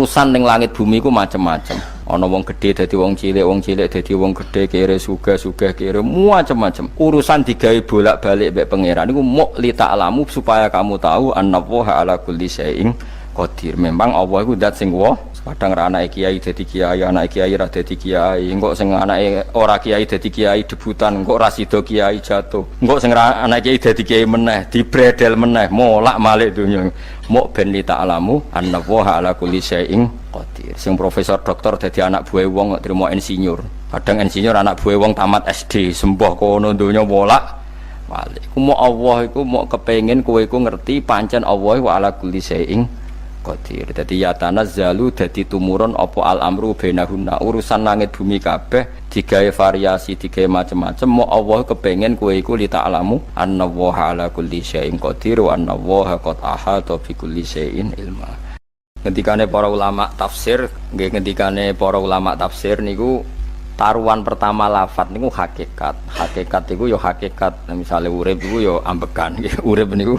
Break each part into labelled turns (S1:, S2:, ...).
S1: urusan ning langit bumi ku macam-macam. Ana wong gedhe dadi wong cilik dadi wong gedhe, kere sugih kere macam-macam. Urusan digawe bolak-balik mbek pangeran niku muk li ta'lamu supaya kamu tahu annallaha ala kulli syai'in qadir. Memang Allah iku zat sing kadang ra anake kiai dadi kiai, anake kiai ra dadi kiai, engko sing anake ora kiai dadi kiai debutan, engko ra sida kiai jatuh. Engko sing ra anake kiai dadi kiai meneh, dibredel meneh, molak-malik donya. Muk ben li ta'lamu annallaha ala kulli syai'in qadir. Sing profesor doktor dadi anak buah wong kok trimo insinyur. Kadang insinyur anak buah wong tamat SD, sembah kono donya molak-malik. Ku muk Allah iku muk kepengin kowe iku ngerti pancen Allah wa ala kulli syai'in qadir. Dadi ya tanazzalu dadi tumurun apa al amru bainahunna, urusan langit bumi kabeh digawe variasi, digawe macam-macam. Mo Allah kepengin kowe iku li ta'lamu annallaha ala kulli syai'in qadir wa annallaha qad ahata bi kulli syai'in ilma. Ngendikane para ulama tafsir, nggih ngendikane para ulama tafsir niku taruhan pertama lafat niku hakikat. Hakikat iku ya hakikat, misale urip iku ya ambekan nggih. Urip niku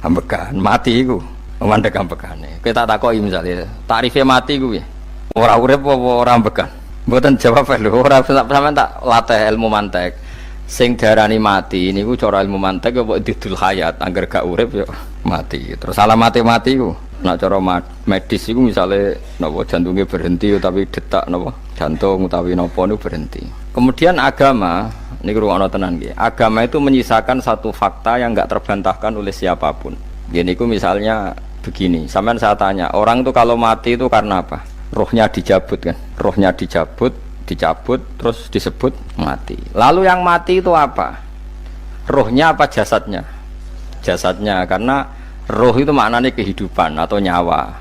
S1: ambekan, mati iku mandek ambekane. Kita takoki misalnya, tarife mati kuwi. Ora urip apa ora ambekan? Mboten jawab lho, ora sampean tak latih ilmu mantek. Sing diarani mati niku cara ilmu mantek apa didul hayat, angger gak urip ya mati. Terus alamat mati ku. Nek cara medis iku misale napa jantungnya berhenti tapi detak napa jantung utawi napa niku berhenti. Kemudian agama niku ruwono tenan nggih. Agama itu menyisakan satu fakta yang enggak terbantahkan oleh siapapun. Gini ku misalnya begini, sampean saya tanya, orang itu kalau mati itu karena apa? Rohnya dicabut kan? Rohnya dicabut, terus disebut mati. Lalu yang mati itu apa? Rohnya apa jasadnya? Jasadnya, karena roh itu maknanya kehidupan atau nyawa.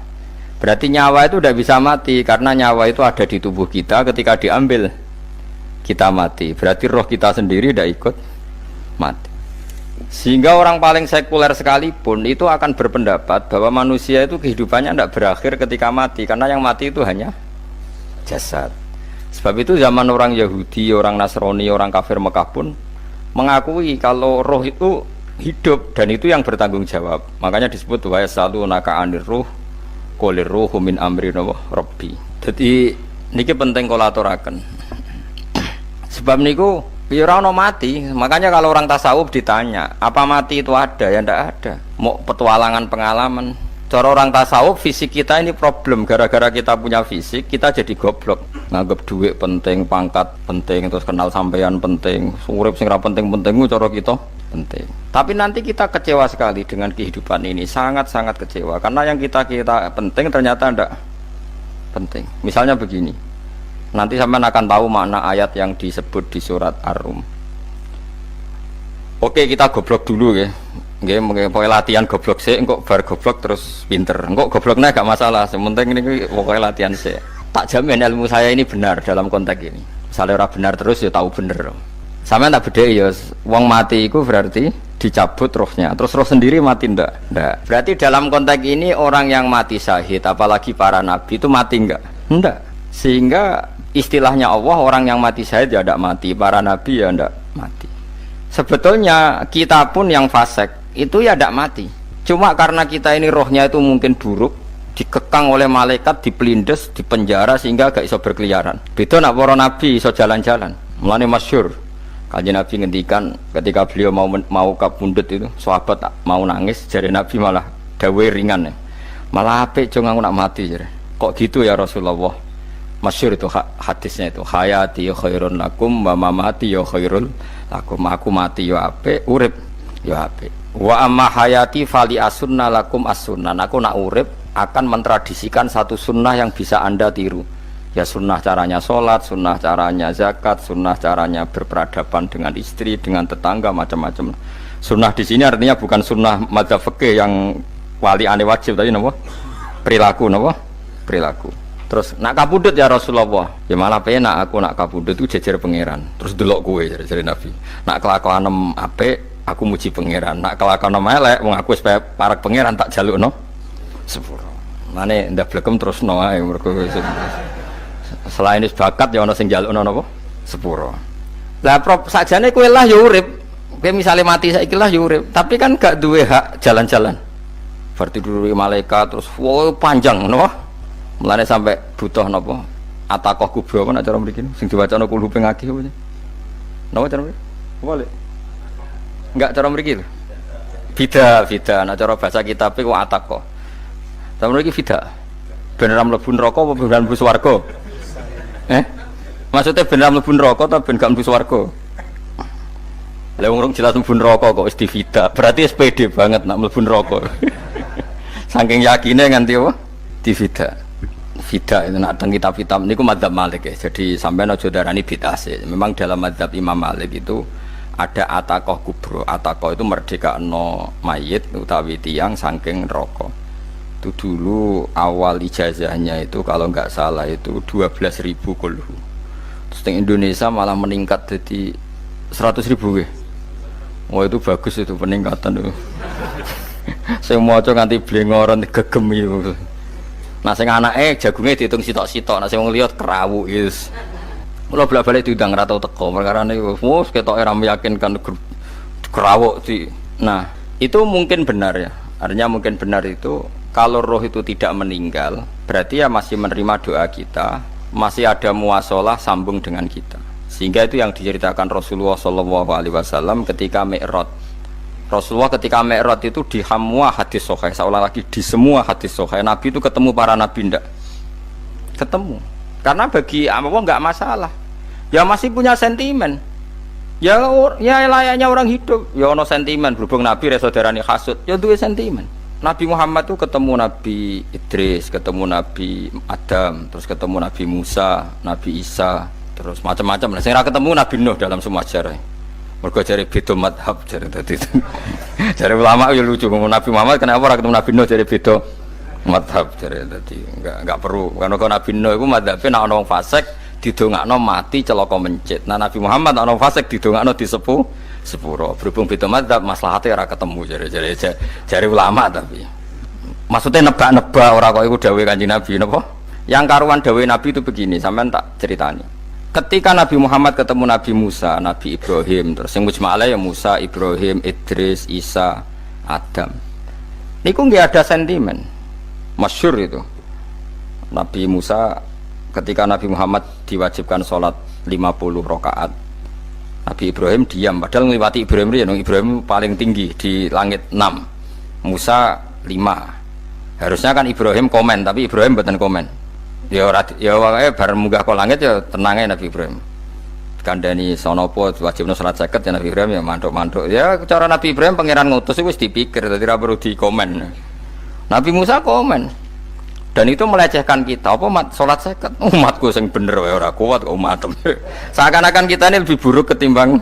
S1: Berarti nyawa itu tidak bisa mati, karena nyawa itu ada di tubuh kita, ketika diambil kita mati. Berarti roh kita sendiri tidak ikut mati. Sehingga orang paling sekuler sekalipun itu akan berpendapat bahwa manusia itu kehidupannya tidak berakhir ketika mati, karena yang mati itu hanya jasad. Sebab itu zaman orang Yahudi, orang Nasrani, orang kafir Mekah pun mengakui kalau roh itu hidup dan itu yang bertanggung jawab. Makanya disebut wa yasalunaka anir ruh qul ruhu min amri rabbi. Jadi niki penting kula aturaken. Sebab niku ya ora ono mati. Makanya kalau orang tasawuf ditanya, apa mati itu ada? Ya ndak ada. Mau petualangan pengalaman. Cara orang tasawuf fisik kita ini problem, gara-gara kita punya fisik kita jadi goblok. Nganggep duit penting, pangkat penting, terus kenal sampean penting, urip sing ra penting-penting cara kita penting. Tapi nanti kita kecewa sekali dengan kehidupan ini, sangat-sangat kecewa karena yang kita penting ternyata ndak penting. Misalnya begini. Nanti sampean akan tahu makna ayat yang disebut di surat Ar-Rum. Oke, kita goblok dulu ya. Nggih, pokoke latihan goblok sik, engko bar goblok terus pinter. Engko gobloknya gak masalah, sementing ini pokoke latihan sik. Tak jamin ilmu saya ini benar dalam konteks ini. Misalnya ora benar terus ya tahu bener. Sampeyan tak bedheki ya, wong mati iku berarti dicabut rohnya. Terus roh sendiri mati ndak? Ndak. Berarti dalam konteks ini orang yang mati syahid, apalagi para nabi itu mati enggak? Ndak. Sehingga istilahnya Allah, orang yang mati syahid ya tidak mati, para nabi ya tidak mati. Sebetulnya kita pun yang fasik itu ya tidak mati, cuma karena kita ini rohnya itu mungkin buruk, dikekang oleh malaikat, dipelindes, dipenjara sehingga gak iso berkeliaran. Beda nak para nabi iso jalan-jalan. Mulane masyhur Kanjeng Nabi ngendikan ketika beliau mau kabundut itu, sahabat mau nangis, jare Nabi malah dawe ringan ya. Malah apik jong aku nak mati jare. Kok gitu ya Rasulullah? Masyhur itu hadisnya itu, hayati ya khairun lakum wa mamati ya khairul lakum. Aku mati ya apik, urip ya apik. Wa amma hayati fali asunna lakum as-sunnah. Aku nak urip akan mentradisikan satu sunnah yang bisa Anda tiru. Ya sunnah caranya sholat, sunnah caranya zakat, sunnah caranya berperadaban dengan istri, dengan tetangga, macam-macam. Sunnah di sini artinya bukan sunnah madzhab fikih yang wali ane wajib tadi napa? Perilaku napa? Perilaku. Terus nak kabudut ya Rasulullah. Ya malah penak aku nak kabudut itu jejer pangeran. Terus delok kowe jare Nabi. Nak kelakuanem apik aku muji pangeran. Nak kelakuanem elek wong aku wis parek pangeran tak jalukno sepuro. Mane ndak blekem terusno ae mergo selain is bakat ya ana sing jalukno napa? Sepuro. Lah sakjane kowe lah ya urip. Kowe misale mati saiki lah ya urip, tapi kan gak duwe hak jalan-jalan. Berarti dulu malaikat terus wow panjang napa? Mulane sampai butuh napa? Atakoh kubro apa nek cara mriki sing diwacana kulo pengagih apa. Napa cara mriki? Boleh. Enggak cara mriki lho. Bida, nek cara bahasa kitab iku atakoh. Cara mriki bida. Ben ora mlebu neraka apa ben mlebu swarga? Maksudnya ben ora mlebu neraka ta ben gak mlebu swarga? Lah wong jelas mlebu neraka kok wis divida. Berarti SPD banget nak mlebu neraka. Saking yakine nganti apa? Divida. Vida itu nak teng kitab-kitab niku madzhab Malik ya. Jadi sampean aja darani bid'ah sih. Memang dalam madzhab Imam Malik itu ada atakoh kubro. Atakoh itu merdekakno mayit utawi tiyang saking neraka. Itu dulu awal ijazahnya itu kalau nggak salah itu 12.000 kulhu. Terus di Indonesia malah meningkat jadi 100.000 ya. Wah itu bagus itu peningkatan itu. Saya mau coba nganti blengoran gegem itu. Nah sing anake jagunge diitung sitok-sitok, nah sing wong liya kerawu is. Mula bolak-balik diundang ra tau teko, perkara niku wis ketoke ra meyakinkan kerawuk di. Nah, itu mungkin benar ya. Artinya mungkin benar itu kalau roh itu tidak meninggal, berarti ya masih menerima doa kita, masih ada muasalah sambung dengan kita. Sehingga itu yang diceritakan Rasulullah SAW ketika Mi'raj. Rasulullah ketika Mi'raj itu di semua hadis sahih, seolah lagi di semua hadis sahih Nabi itu ketemu para nabi ndak? Ketemu. Karena bagi Allah nggak masalah. Ya masih punya sentimen. Ya layaknya orang hidup. Ya ono sentimen berhubung Nabi saudarane hasud. Ya duwe sentimen. Nabi Muhammad itu ketemu Nabi Idris, ketemu Nabi Adam, terus ketemu Nabi Musa, Nabi Isa, terus macam-macam. Nah, saya ketemu Nabi Nuh dalam semua sejarah. Mergo jare beda madhab jare tadi. Jare ulama ya lucu ngomong Nabi Muhammad kenapa ora ketemu Nabi Nuh jare beda madhab jare tadi. Enggak perlu. Karena Nabi Nuh iku madhabe nek ana wong fasik didongakno mati celaka mencit. Nah Nabi Muhammad ana wong fasik didongakno sepuro. Berhubung beda madhab maslahate ora ketemu jare ulama tapi. Maksudnya nebak-nebak ora kok iku dawuhe Kanjeng Nabi napa? Yang karuan dawuhe Nabi itu begini, sampean tak ceritani. Ketika Nabi Muhammad ketemu Nabi Musa, Nabi Ibrahim, terus yang mujma'alah ya Musa, Ibrahim, Idris, Isa, Adam. Niku nggak ada sentimen, masyhur itu. Nabi Musa ketika Nabi Muhammad diwajibkan sholat 50 rakaat, Nabi Ibrahim diam, padahal ngliwati Ibrahim ya, Ibrahim paling tinggi di langit 6, Musa 5. Harusnya kan Ibrahim komen, tapi Ibrahim bukan komen. Ya wae bar munggah ke langit ya tenange Nabi Ibrahim. Kandhani sonopo wajibno salat 50 ya Nabi Ibrahim ya mantuk-mantuk. Ya cara Nabi Ibrahim pangeran ngutus wis dipikir dadi ora perlu dikomen. Nabi Musa komen. Dan itu melecehkan kita. Apa salat 50? Umatku sing bener wae ora kuat kok umatem. Seakan-akan kita ini lebih buruk ketimbang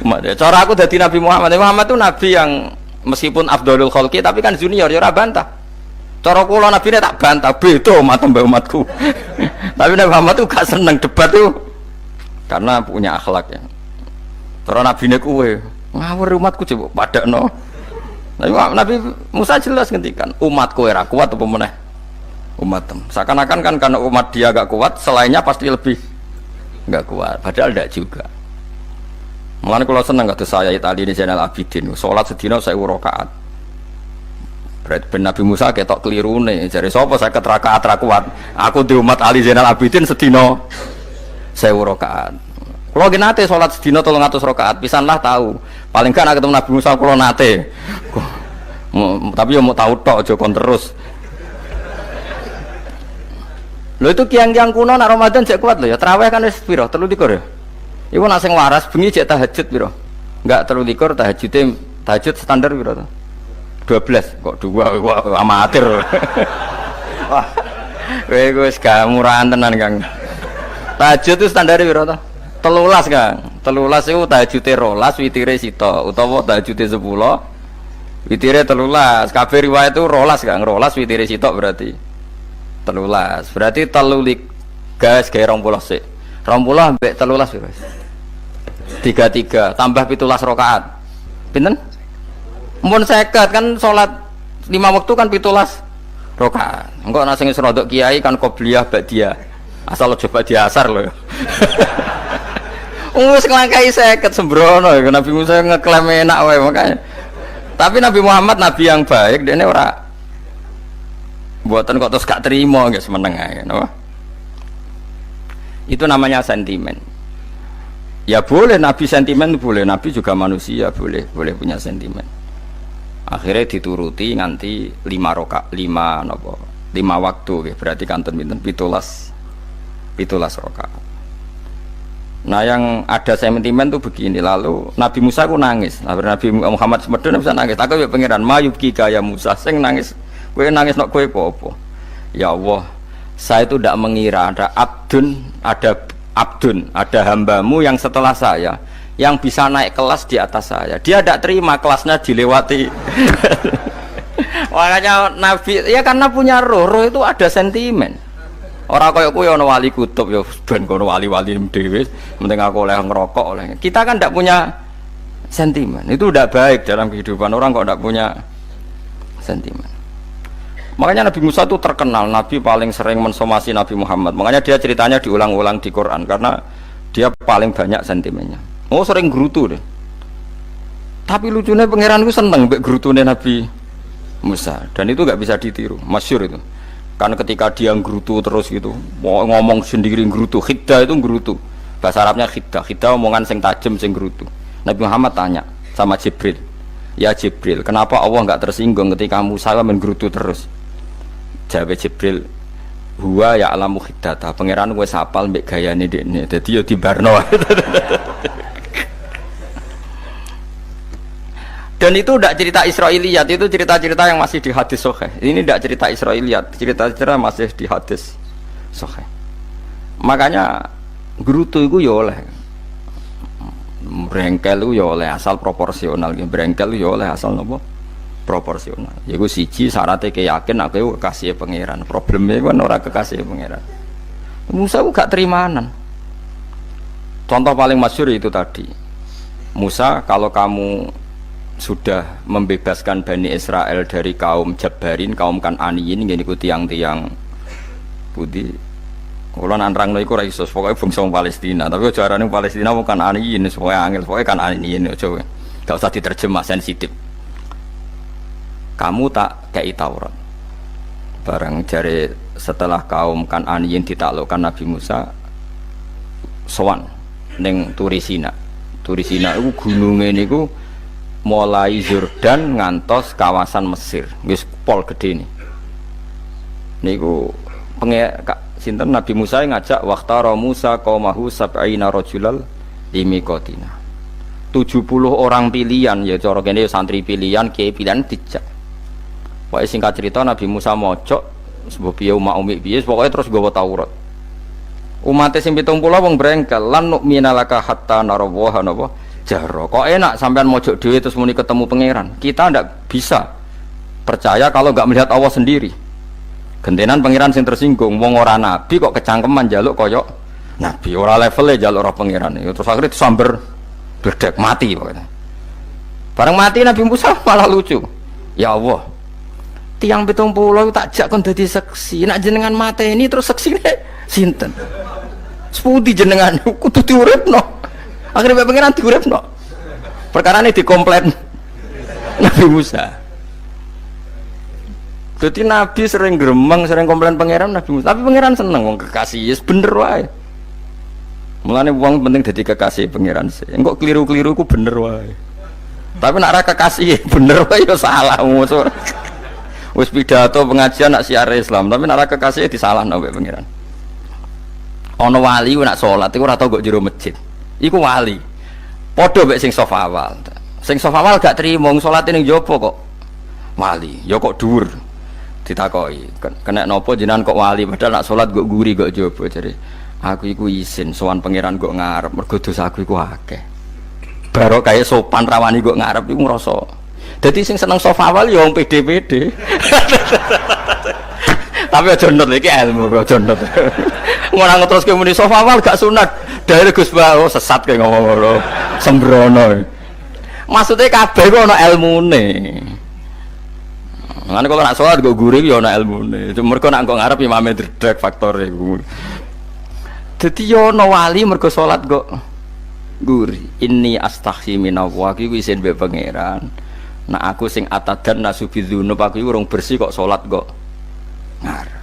S1: umat. Ya, cara aku dadi Nabi Muhammad. Muhammad itu nabi yang meskipun afdhalul khalqi tapi kan junior ya ora bantah. Cara kula Nabi ini tak bantah, beda umat mbak umatku. Tapi Nabi Muhammad tuh gak seneng debat tuh karena punya akhlak ya. Cara Nabi ini kuwe ngawur umatku coba padakno. Nabi Musa jelas ngendikan umatku era kuat apa meneh umatem. Seakan-akan kan karena umat dia gak kuat, selainnya pasti lebih gak kuat. Padahal tidak juga. Mulane kula seneng kados saya Itali ini Zainal Abidin, salat sedina 1000 rakaat. Ben Nabi Musa ketok kelirune jare sapa 50 rakaat ra kuat. Aku di umat Ali Zainal Abidin sedina 1000 rakaat. Kula ki nate salat sedina 300 rakaat, pisanlah tahu. Paling kan ketemu Nabi Musa kula nate. Tapi yo mau tahu tok aja kon terus. Lho itu kiang-kiang kuno nak Ramadan jek kuat lho ya. Tarawih kan wis piro? 33 ya. Iku nak sing waras bengi jek tahajud piro? Enggak 33 tahajud standar piro to? 12 kok 2 amatir. Wah. Kowe wis gak murahan tenan, Kang. Tahajud itu standar piro to? 13, Kang. 13 iku tahajude 12, witire sita utawa tahajude 10, witire 13. Kabeh riwayat itu 12, Kang. 12 witire sita berarti 13. Berarti 3 gas gawe 20 sik. 20 ambek 13 piro? 33 tambah 17 rakaat. Pinten? Mun 50 kan salat 5 waktu kan 17 rakaat. Engko ana sing rodok kiai kan qobliyah ba'diyah. Asal coba diasar lho. Wis nglangkai 50 sembrono Nabi Musa ngeklaim enak wae makanya. Tapi Nabi Muhammad nabi yang baik dene ora Buatan kok terus gak terima guys meneng ae napa. Itu namanya sentimen. Ya boleh Nabi sentimen boleh, Nabi juga manusia boleh punya sentimen. Akhirnya dituruti nganti 5 waktu okay. Berarti kanton pinten 17 rakaat. Nah yang ada sentimen tuh begini, lalu Nabi Musa ku nangis. Nabi Muhammad semedon bisa nangis. Aku ya pangeran mayubki kaya Musa sing nangis. Kowe nangis nok kowe apa? Ya Allah, saya itu tidak mengira ada abdun, ada hambamu yang setelah saya yang bisa naik kelas di atas saya. Dia tidak terima kelasnya dilewati. Makanya Nabi ya karena punya roh itu ada sentimen. Orang kaya kowe ana wali kutub ya ben kono wali-wali dhewe, penting aku oleh ngerokok oleh. Kita kan tidak punya sentimen. Itu tidak baik dalam kehidupan orang kok tidak punya sentimen. Makanya Nabi Musa itu terkenal, Nabi paling sering mensomasi Nabi Muhammad. Makanya dia ceritanya diulang-ulang di Quran karena dia paling banyak sentimennya. Oh sering gerutu deh. Tapi lucunya pangeran itu seneng mbek gerutune Nabi Musa dan itu nggak bisa ditiru, masyhur itu. Karena ketika dia gerutu terus gitu, ngomong sendiri gerutu, khiddah itu gerutu. Bahasa Arabnya khiddah omongan sing tajem sing gerutu. Nabi Muhammad tanya sama Jibril, ya Jibril, kenapa Allah nggak tersinggung ketika Musa menggerutu terus? Jawab Jibril, huwa ya alamu khiddata, pangeran wis hafal mbek gayane dekne. Dadi yo dibarno. Dan itu tidak cerita Israiliyat, itu cerita-cerita yang masih di hadis sahih. Ini tidak cerita Israiliyat, cerita-cerita masih di hadis sahih. Makanya gerutu itu ya oleh brengkel itu ya oleh asal proporsional, brengkel itu ya oleh asal nopo proporsional. Yaiku siji syaratnya keyakin aku kekasih pangeran. Problemnya kan orang kekasih pangeran. Musa ku gak terimanan. Contoh paling masyhur itu tadi. Musa, kalau kamu sudah membebaskan Bani Israel dari kaum Jabbarin, kaum Kan'aniyin, ngene iku tiang-tiang putih. Kalau nanrang no iku ra iso, pokoke bangsa Palestina. Tapi aja arane Palestina bukan Kan'aniyin, supaya angel, pokoke Kan'aniyin aja. Gak usah diterjemah sensitif. Kamu tak kei Taurat. Barang jari setelah kaum Kan'aniyin ditaklukkan Nabi Musa sowan ning Turisina. Turisina itu gunungnya niku mulai Yordan ngantos kawasan Mesir. Wis pol gede nih. Niku sinten Nabi Musa ngajak waqtara Musa qaumahu sab'ina rajulal limiqatina. 70 orang pilihan ya cara kene santri pilihan, kiai pilihan dijak. Pokoknya singkat cerita Nabi Musa mojok sebab piye umat umi piye pokoknya terus gawa Taurat. Umatnya sing 70 wong brengkel lan nu'mina laka hatta narawaha napa jahra. Kok enak sampean mojok dhewe terus muni ketemu pangeran. Kita ndak bisa percaya kalau enggak melihat Allah sendiri. Gentenan pangeran sing tersinggung wong ora nabi kok kecangkeman njaluk koyok nabi, ora levelnya njaluk ora pangeran. Terus akhirnya disamber bledek mati pokoknya. Bareng mati Nabi Musa malah lucu. Ya Allah, tiang 70 tak jak kon dadi seksi, nak jenengan mateni terus seksine sinten? Sepundi jenengan kudu diuripno. Akhirnya pangeran diuripno. Perkarane dikomplain Nabi Musa. Jadi Nabi sering gremeng, sering komplain pangeran Nabi Musa. Tapi pangeran seneng wong kekasih, yes bener wae. Mulane wong penting dadi kekasih pangeran sih. Engko keliru-keliru ku bener wae. Tapi nak ra kekasih bener wae ya salah musuh. Wis pidato pengajian nak siar Islam, tapi nak kekasih disalahno mbek pangeran. Ana wali nak salat iku ora tau kok jero masjid. Iku wali. Padha mbek sing saf awal. Sing saf awal gak trimo salate ning njaba kok wali. Ya kok dhuwur. Ditakoki, kena napa jenengan kok wali padahal nak salat kok guri kok njaba jare. Aku iku isin sowan pangeran kok ngarep mergo dosa aku iku akeh. Baro kaya sopan rawani kok ngarep iku ngrasa. Jadi sing seneng sofa awal ya wong pede-pede. Tapi aja nut iki ilmu, aja nut. Ngono ngeteruske muni sofa awal gak sunat. Dari Gus Ba sesat kayak ngomong ngono. Sembrono. Maksudnya kabeh kok ana ilmune. Ngene kok nak salat kok guri ya ana ilmune. Mergo nak kok ngarep imame dredeg faktore iku. Dadi yo ana wali mergo salat kok guri. Inni astaghfi minallah iki isin mbek pangeran. Nah aku sing atadan nasubidzunub aku urung bersih kok salat kok ngarep.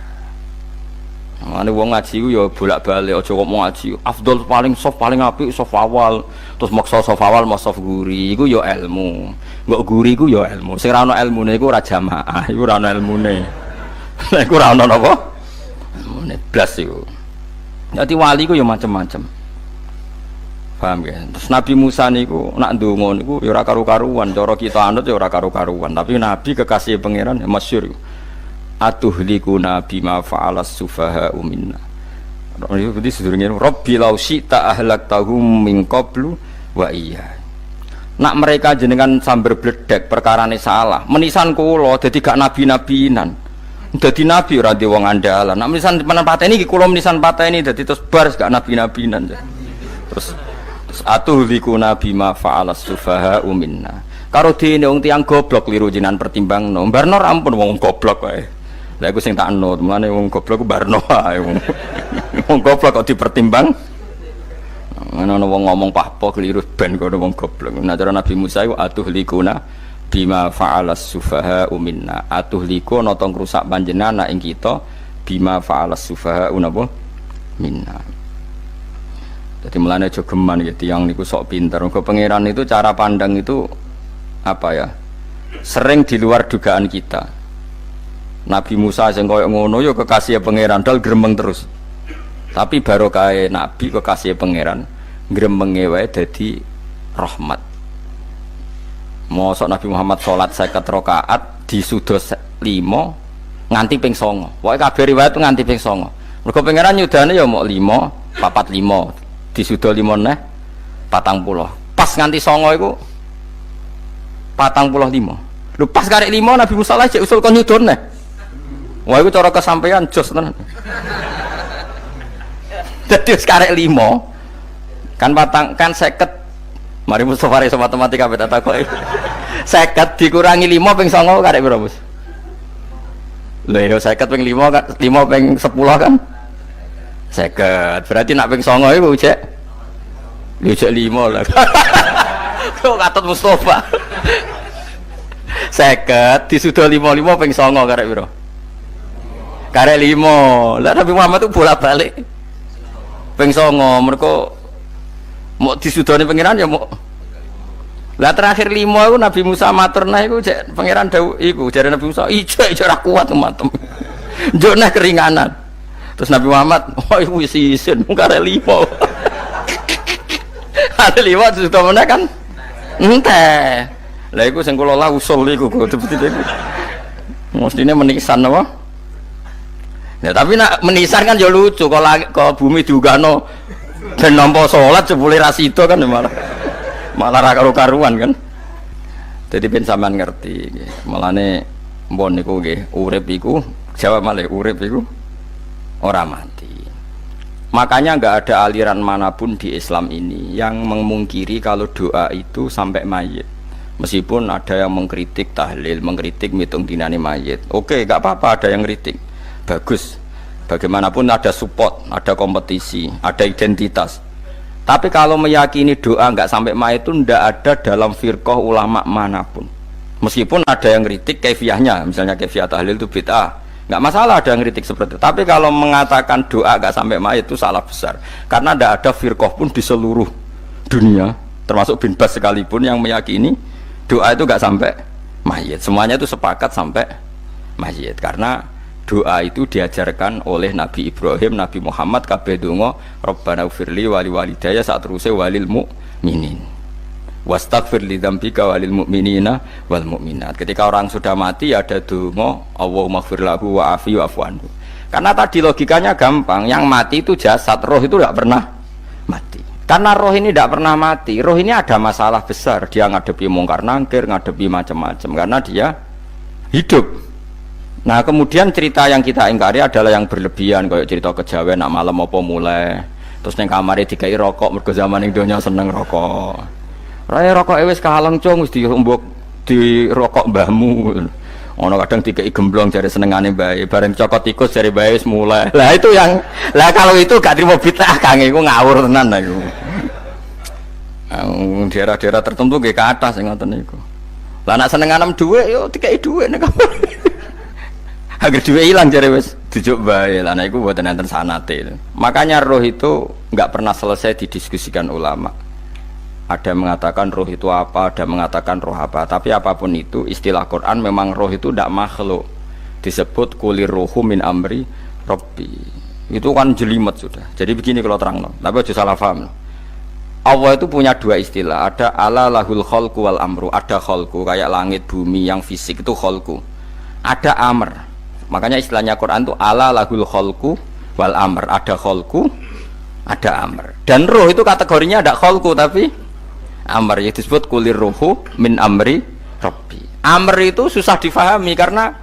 S1: Ane wong ngaji ku ya bolak-balik aja kok mau ngaji. Afdol paling soft paling apik soft awal, terus maksa soft awal mau soft guri iku ya ilmu. Mbok guri iku ya ilmu. Sing ora ana ilmune iku ora jamaah, iku ora ana ilmune. Lah iku ora ana napa? Ilmune blas iku. Dadi wali ku ya macam-macam. Paham ya? Terus Nabi Musa niku nak ndonga niku ya ora karu-karuan, cara kita anut ya ora karu-karuan, tapi Nabi kekasih pangeran ya masyhur. Atuhlikuna bima fa'alas sufaha'u minna. Itu berarti sedurunge Rabbi law syi'ta ahlaktahum min qablu wa iya. Nak mereka jenengan sambar bledek perkarane salah, menisan kula dadi gak nabi-nabinan. Dadi nabi ora di wong andalan. Nak menisan pateni iki kula menisan pateni dadi terus bar gak nabi-nabinan. Terus atuhlikuna bima fa'alas sufaha'u minna. Karo dene wong tiyang goblok kliru jinan pertimbangno. Barno ampun wong goblok wae. Lah iku sing tak anut, mulane wong goblok ku barno ae wong. Wong goblok kok dipertimbang. Ana wong ngomong pahpo keliru ben kok wong goblok. Nah cara Nabi Musa iku atuhlikuna bima fa'alas sufaha minna. Atuhliku ana tong rusak panjenengan ing kita bima fa'alas sufaha napa minna. Jadi mulane aja geman ya tiyang niku sok pinter. Mergo pangeran itu cara pandang itu apa ya? Sering di luar dugaan kita. Nabi Musa sing koyo ngono ya kekasih pangeran dal gremeng terus. Tapi barokah Nabi kekasih pangeran gremenge wae dadi rahmat. Mosok Nabi Muhammad salat 50 rakaat disuda 5 nganti ping 9. Pokoke kabeh riwayat nganti ping 9. Mergo pangeran nyudane ya mok 5, 4 5 disuda 5 neh 40. Pas nganti 9 iku 45. Lho pas karek 5 Nabi Musa lagi usul kon nyudon neh. Wah itu cara kesampaian jos tenan. Dadi karek 5 kan patang kan 50. Mari Mustofa iso matematika beta takoki. 50 dikurangi 5 ping 9 karek piro, Bos? Lho ya 50 ping 5 kan 5 ping 10 kan 50. Berarti nak ping 9 iku cek. Lho cek 5 lah. Kok katut Mustofa. 50 disuda 55 ping 9 karek piro? Karek 5. Lah Nabi Muhammad itu bolak-balik. Ping 9 mergo mau disudane pangeran ya mau. Lah terakhir 5 iku Nabi Musa matur nah iku cek pangeran dawuh iku jare Nabi Musa ijo ora kuat matem. Njuk nah keringanan. Terus Nabi Muhammad, "Oh iku wis isin karek 5." Ada 5 disuda meneh kan. Enteh. Lah iku sing kula lah usul iku betul-betul iku. Mestine menisan apa? Ya tapi nak menisan kan ya lucu kalau bumi diugano ben nampa salat jebule ra sida kan malah ra karo-karuan kan. Jadi ben sampean ngerti nggih. Mulane mbon niku nggih urip iku jawab malih urip iku ora mati. Makanya enggak ada aliran manapun di Islam ini yang memungkiri kalau doa itu sampai mayit. Meskipun ada yang mengkritik tahlil, mengkritik mitung dinane mayit. Oke, enggak apa-apa ada yang kritik. Bagus. Bagaimanapun ada support, ada kompetisi, ada identitas. Tapi kalau meyakini doa enggak sampai mayit itu enggak ada dalam firqah ulama manapun. Meskipun ada yang kritik kaifiahnya, misalnya kaifiah tahlil itu bid'ah. Enggak masalah ada yang kritik seperti itu. Tapi kalau mengatakan doa enggak sampai mayit itu salah besar. Karena enggak ada firqah pun di seluruh dunia, termasuk bin Bas sekalipun yang meyakini doa itu enggak sampai mayit. Semuanya itu sepakat sampai mayit. Karena doa itu diajarkan oleh Nabi Ibrahim, Nabi Muhammad kabeh donga Rabbana ufirli wali walidayya saat teruse walil mu'minin wastaghfir li dzambika walil mu'minina wal mu'minat. Ketika orang sudah mati ada donga Allahumma ighfir lahu wa afi wa'fu anhu. Karena tadi logikanya gampang, yang mati itu jasad, roh itu tidak pernah mati. Karena roh ini tidak pernah mati, roh ini ada masalah besar, dia ngadepi mungkar nangkir, ngadepi macam-macam karena dia hidup. Nah kemudian cerita yang kita ingkari adalah yang berlebihan, kayak cerita kejawen nak malam apa mulai terus neng kamare dikai rokok mergo zaman ning donya seneng rokok. Raya rokok wis kaleng cung wis diumbuk di rokok mbahmu. Ono kadang dikai gemblong jare senengane bae, bareng cokot tikus jare bae wis mulai. Lah itu yang lah kalau itu gak trimo bid'ah Kang iku ngawur tenan lha iku. Daerah-daerah tertentu nggih kathah sing ngoten niku. Lah nek senenganem dhuwit yo dikai dhuwit nek Agar duwe ilang jare wis dijuk bae. Lah niku mboten enten sanate. Makanya roh itu enggak pernah selesai didiskusikan ulama. Ada yang mengatakan roh itu apa, ada yang mengatakan roh apa. Tapi apapun itu, istilah Quran memang roh itu tidak makhluk. Disebut kulir ruhu min amri Rabbi. Itu kan jelimet sudah. Jadi begini kalau terang, tapi aja salah paham. Allah itu punya dua istilah. Ada ala lahul khalqu wal amru. Ada khalqu kayak langit bumi yang fisik itu khalqu. Ada amr. Makanya istilahnya Quran itu ala lahul khalqu wal amr. Ada khalqu, ada amr. Dan roh itu kategorinya ada khalqu tapi amr, ya disebut kulir ruhu min amri Rabbi. Amr itu susah difahami karena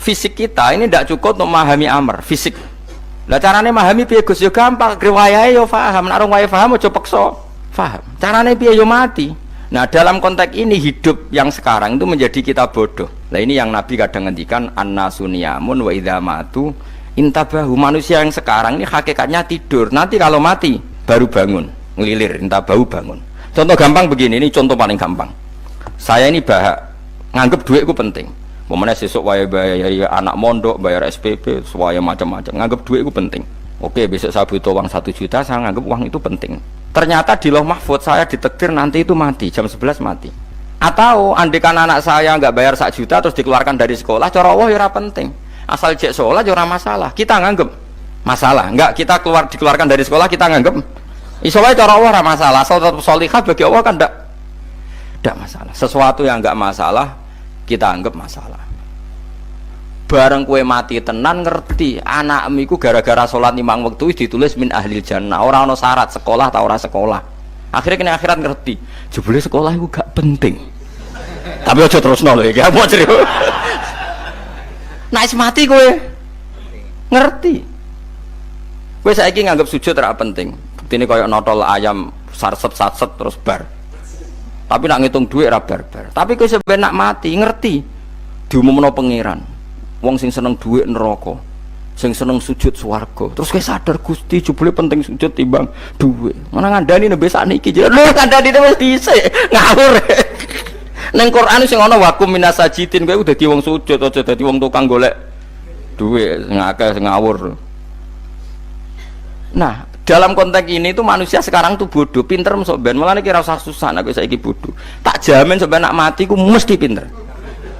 S1: fisik kita ini tidak cukup untuk memahami amr fisik. Lah carane memahami piye Gus? Ya gampang, riwayahe yo paham, nek ora wae paham aja paksa paham. Carane piye yo mati. Nah, dalam konteks ini hidup yang sekarang itu menjadi kita bodoh. Nah, ini yang Nabi kadang ngendikan annasuniyamun wa idza matu intabahu. Manusia yang sekarang ini hakikatnya tidur. Nanti kalau mati baru bangun, ngelilir intabahu bangun. Contoh gampang begini, ini contoh paling gampang. Saya ini nganggep duit itu penting. Momennya sesuk bayar anak mondok, bayar SPP, semuanya macam-macam. Nganggep duit itu penting. Oke, besok saya butuh uang 1 juta, saya nganggep uang itu penting. Ternyata di Lauh Mahfudz saya ditakdir nanti itu mati, jam 11 mati. Atau andikan anak saya nggak bayar 1 juta terus dikeluarkan dari sekolah, cara Allah ya penting. Asal cek sekolah ya masalah. Kita nganggep masalah. Enggak, kita dikeluarkan dari sekolah kita nganggep isolah cara Allah masalah. Asal tetap sholihah bagi Allah kan tidak masalah. Sesuatu yang enggak masalah kita anggap masalah. Bareng kue mati tenan ngerti anakmu iku gara-gara sholat 5 waktu ditulis min ahlil jannah. Orang ono syarat sekolah atau orang sekolah. Akhirnya kena akhirat ngerti. Jebule sekolah itu gak penting. Tapi aja terus nol ya, mau cerita. Nah, mati kue ngerti. Kue saiki nganggap sujud ora penting. Ini kayak notol ayam sarset terus bar. Tapi nak ngitung duit ra bar-bar. Tapi kowe sampe nak mati ngerti diumumno pangeran. Wong sing seneng duit neraka, sing seneng sujud swarga. Terus kowe sadar Gusti jebule penting sujud timbang duit. Mana ngandani nembe sakniki lho kandhani wis dhisik ngawur. Ning Quran sing ana wakum minasajidin kowe dadi wong sujud aja dadi wong tukang golek duit ngakeh ngawur. Nah, dalam konteks ini tuh manusia sekarang tuh bodoh, pinter masuk ben. Malah kira usah susah, nak saiki bodoh. Tak jamin sampai nak mati, ku mesti pinter.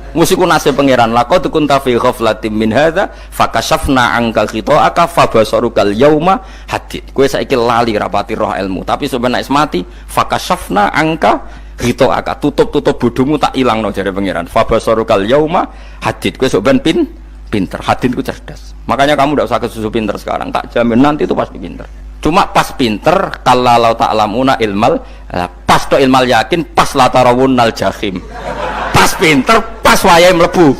S1: Musiku nasib pangeran. Laqad kunta fi ghaflatin min hadza, fakashafna anka khita'aka fabasarukal yauma hadid. Kowe saiki lali rapati roh ilmu, tapi sampai nak mati, fakashafna anka khita'aka. Tutup bodohmu tak ilangno jare pangeran. Fabasarukal yauma hadid. Kowe sok ben pinter. Hadid ku cerdas. Makanya kamu tidak usah kesusu pinter sekarang. Tak jamin nanti itu pasti pinter. Cuma pas pinter kalau ta'lamuna ilmal pas to ilmal yakin pas latarawunnal jahim. Pas pinter pas wayahe mlebu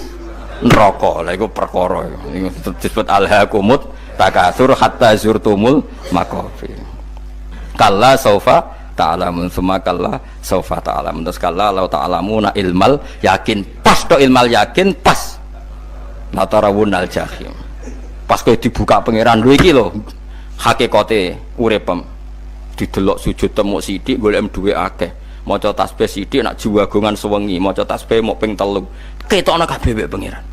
S1: neraka. Lha iku perkara iku disebut alhaqumut takatsur hatta zurtumul maqabir. Kalla saufa ta'lamun summa kalla saufa ta'lamun. Terus kalla law ta'lamuna ilmal yakin pas to ilmal yakin pas latarawunnal jahim. Pas kowe dibuka pangeran lho iki lho hakikate uripem didelok sujud temuk sithik golek duwe akeh maca tasbih sithik nak jiwagongan sewengi maca tasbih mok ping 3 ketokno kabeh mek pangeran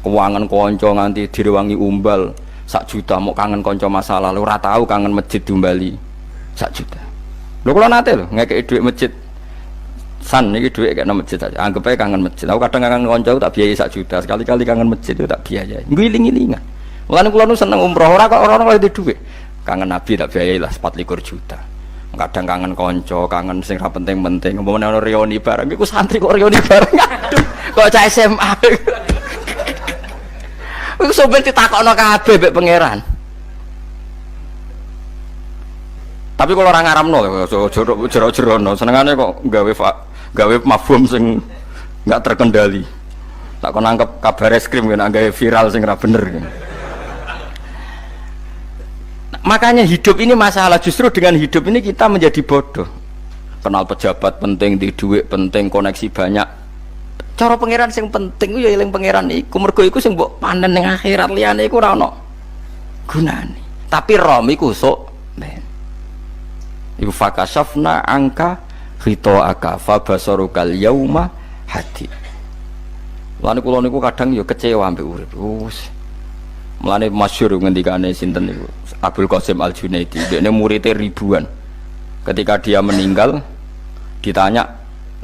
S1: keuangan kanca nganti direwangi umbal 1 juta mok kangen kanca masa lalu ora tau kangen masjid diumbali 1 juta lho kula nate lho ngekeki dhuwit masjid san iki dhuwit kena masjid aja anggap ae kangen masjid aku kadang kangen kanca tak biayai 1 juta sekali-kali kangen masjid itu tak biayai ngiling-ngilingan. Mulane kula nu seneng umroh ora kok ora oleh duwe. Kangen Nabi tak biayai lah 24 juta. Kadang kangen kanca, kangen sing ra penting-penting. Umpamane ana reuni bareng iku santri kok reuni bareng. Aduh, kok cah SMA. Iku sampe ditakokno kabeh mbek pangeran. Tapi kalau ora ngaramno jero-jerono, senengane kok gawe mafhum sing enggak terkendali. Tak kon nangkep kabar eskrim kan gawe viral sing ra bener. Makanya hidup ini masalah, justru dengan hidup ini kita menjadi bodoh. Kenal pejabat penting, di duit penting, koneksi banyak. Cara pangeran sing penting ya eling pangeran iku, mergo iku sing mbok panen ning akhirat, liyane iku ora ono gunane. Tapi rom iku sok ben. Iku fakashafna angka khita'aka fabasarukal yauma hadid. Mulane kula niku kadang ya kecewa ambek urip. Mulane masyhur ngendikane sinten niku Abdul Qasim Al Junaidi, dekne muridé ribuan. Ketika dia meninggal ditanya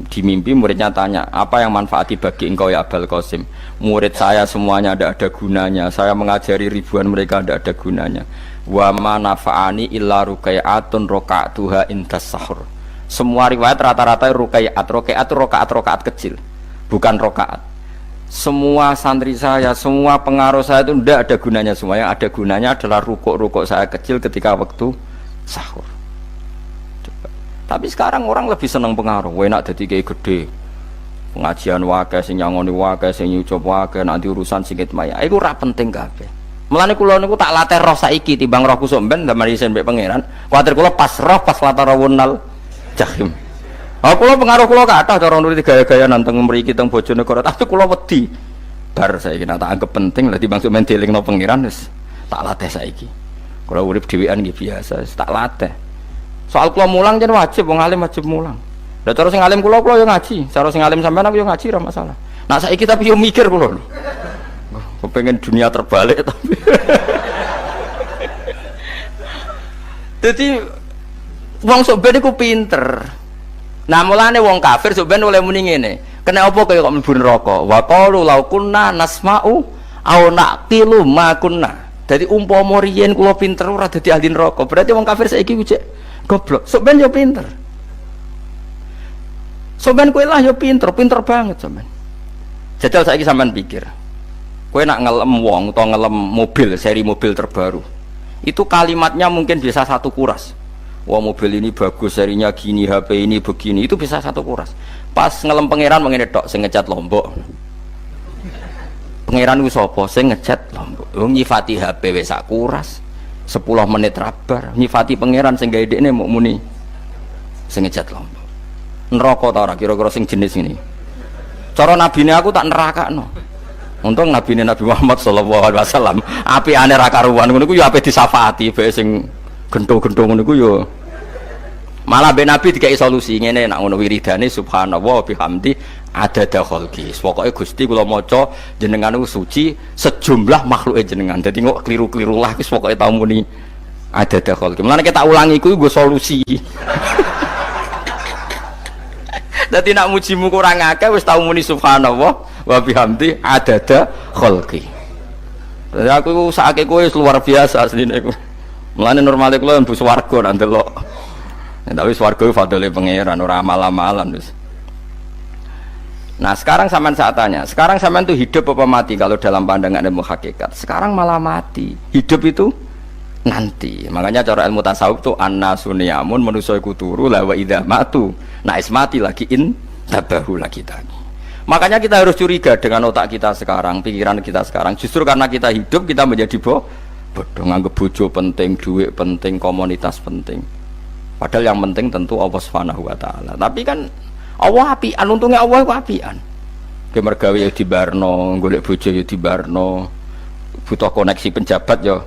S1: di mimpi, muridnya tanya, apa yang manfaati bagi engkau ya Abdul Qasim? Murid saya semuanya ada gunanya, saya mengajari ribuan mereka ada gunanya. Wa ma nafa'ani illa rukai'atun roka'tuha indas sahur. Semua riwayat rata-rata rukai'at itu rokaat kecil, bukan rokaat. Semua santri saya, semua pengaruh saya itu tidak ada gunanya semua. Yang ada gunanya adalah rukuk saya kecil ketika waktu sahur. Coba. Tapi sekarang orang lebih senang pengaruh. Enak jadi kayak gede. Pengajian wakai, sing nyangoni wakai, sing nyucup wakai, nanti urusan sikit maya. Itu ora penting kabeh. Mulane kula niku tak latih roh saiki timbang roh kusuk ben damel isen mbek pangeran. Kuwatir kula pas roh pas latarawunal jahim. Kula pengaruh kula kathah cara nuruti gaya-gaya nanteng mriki teng Bojonegoro, tapi kula wedi. Bar saiki tak anggap penting lah timbang sok men dielingno pangeran wis tak latih saiki. Kula urip dhewean nggih biasa, tak latih. Soal kula mulang jen wajib, wong alim wajib mulang. Lah cara sing alim kula yo ngaji, cara sing alim sampean aku yo ngaji ora masalah. Nah saiki tapi yo mikir kula. Kepengen dunia terbalik tapi. Jadi wong sok ben iku pinter. Nah mulane wong kafir sok ben oleh muni ngene. Kena apa kaya kok mlebu neraka? Wa qalu law kunna nasma'u aw naqilu ma kunna. Dadi umpama riyen kula pinter ora dadi ahli neraka. Berarti wong kafir saiki ku cek goblok. Sok ben yo pinter. Sok ben kowe lah yo pinter banget sok ben. Jajal saiki sampean pikir. Kowe nak ngelem wong atau ngelem mobil, seri mobil terbaru. Itu kalimatnya mungkin bisa satu kuras. Wah mobil ini bagus, serinya gini, HP ini begini, itu bisa satu kuras. Pas ngelem pangeran mengene tok sing ngecat Lombok. Pangeran ku sapa sing ngecat Lombok? Wong nyifati HP wis sak kuras. 10 menit rabar, nyifati pangeran sing gawe dekne mok muni sing ngecat Lombok. Neraka ta ora kira-kira sing jenis ini. Cara nabine aku tak nerakakno. Untung Nabi Muhammad sallallahu alaihi wasallam apikane ra karuan ngono iku ya ape disafaati bae sing gento-gento ngono iku ya malah ben Nabi dikai solusi ngene nek ngono wiridane subhanallah bihamdi adada khalqi. Pokoke Gusti kula maca jenengan niku suci sejumlah makhluke jenengan. Dadi kok kliru-kliru lah wis pokoke tau muni adada khalqi. Mulane kita ulangi iku nggo solusi. Dadi nak mujimu kurang akeh wis tau muni subhanallah wa bihamdi adada khalqi. Dadi aku sakake kowe luar biasa asline iku. Mulane normale kula mlebu swarga nak ndelok. Tapi swarga iku fadhole pangeran ora amal-amalan wis. Nah, sekarang sampean saat tanya, sekarang sampean tuh hidup apa mati kalau dalam pandangan ilmu hakikat? Sekarang malah mati. Hidup itu nanti. Makanya cara ilmu tasawuf tuh annasunyamun manusa iku turu la wa idza matu. Nah, mati lagi tabahu lagi tadi. Makanya kita harus curiga dengan otak kita sekarang, pikiran kita sekarang. Justru karena kita hidup kita menjadi bodoh, nganggep bojo penting, duit penting, komunitas penting. Padahal yang penting tentu Allah Subhanahu wa taala. Tapi kan Allah apian, untungnya Allah itu apian. Ge mergawe ya dibarno, golek bojo ya dibarno. Butuh koneksi penjabat ya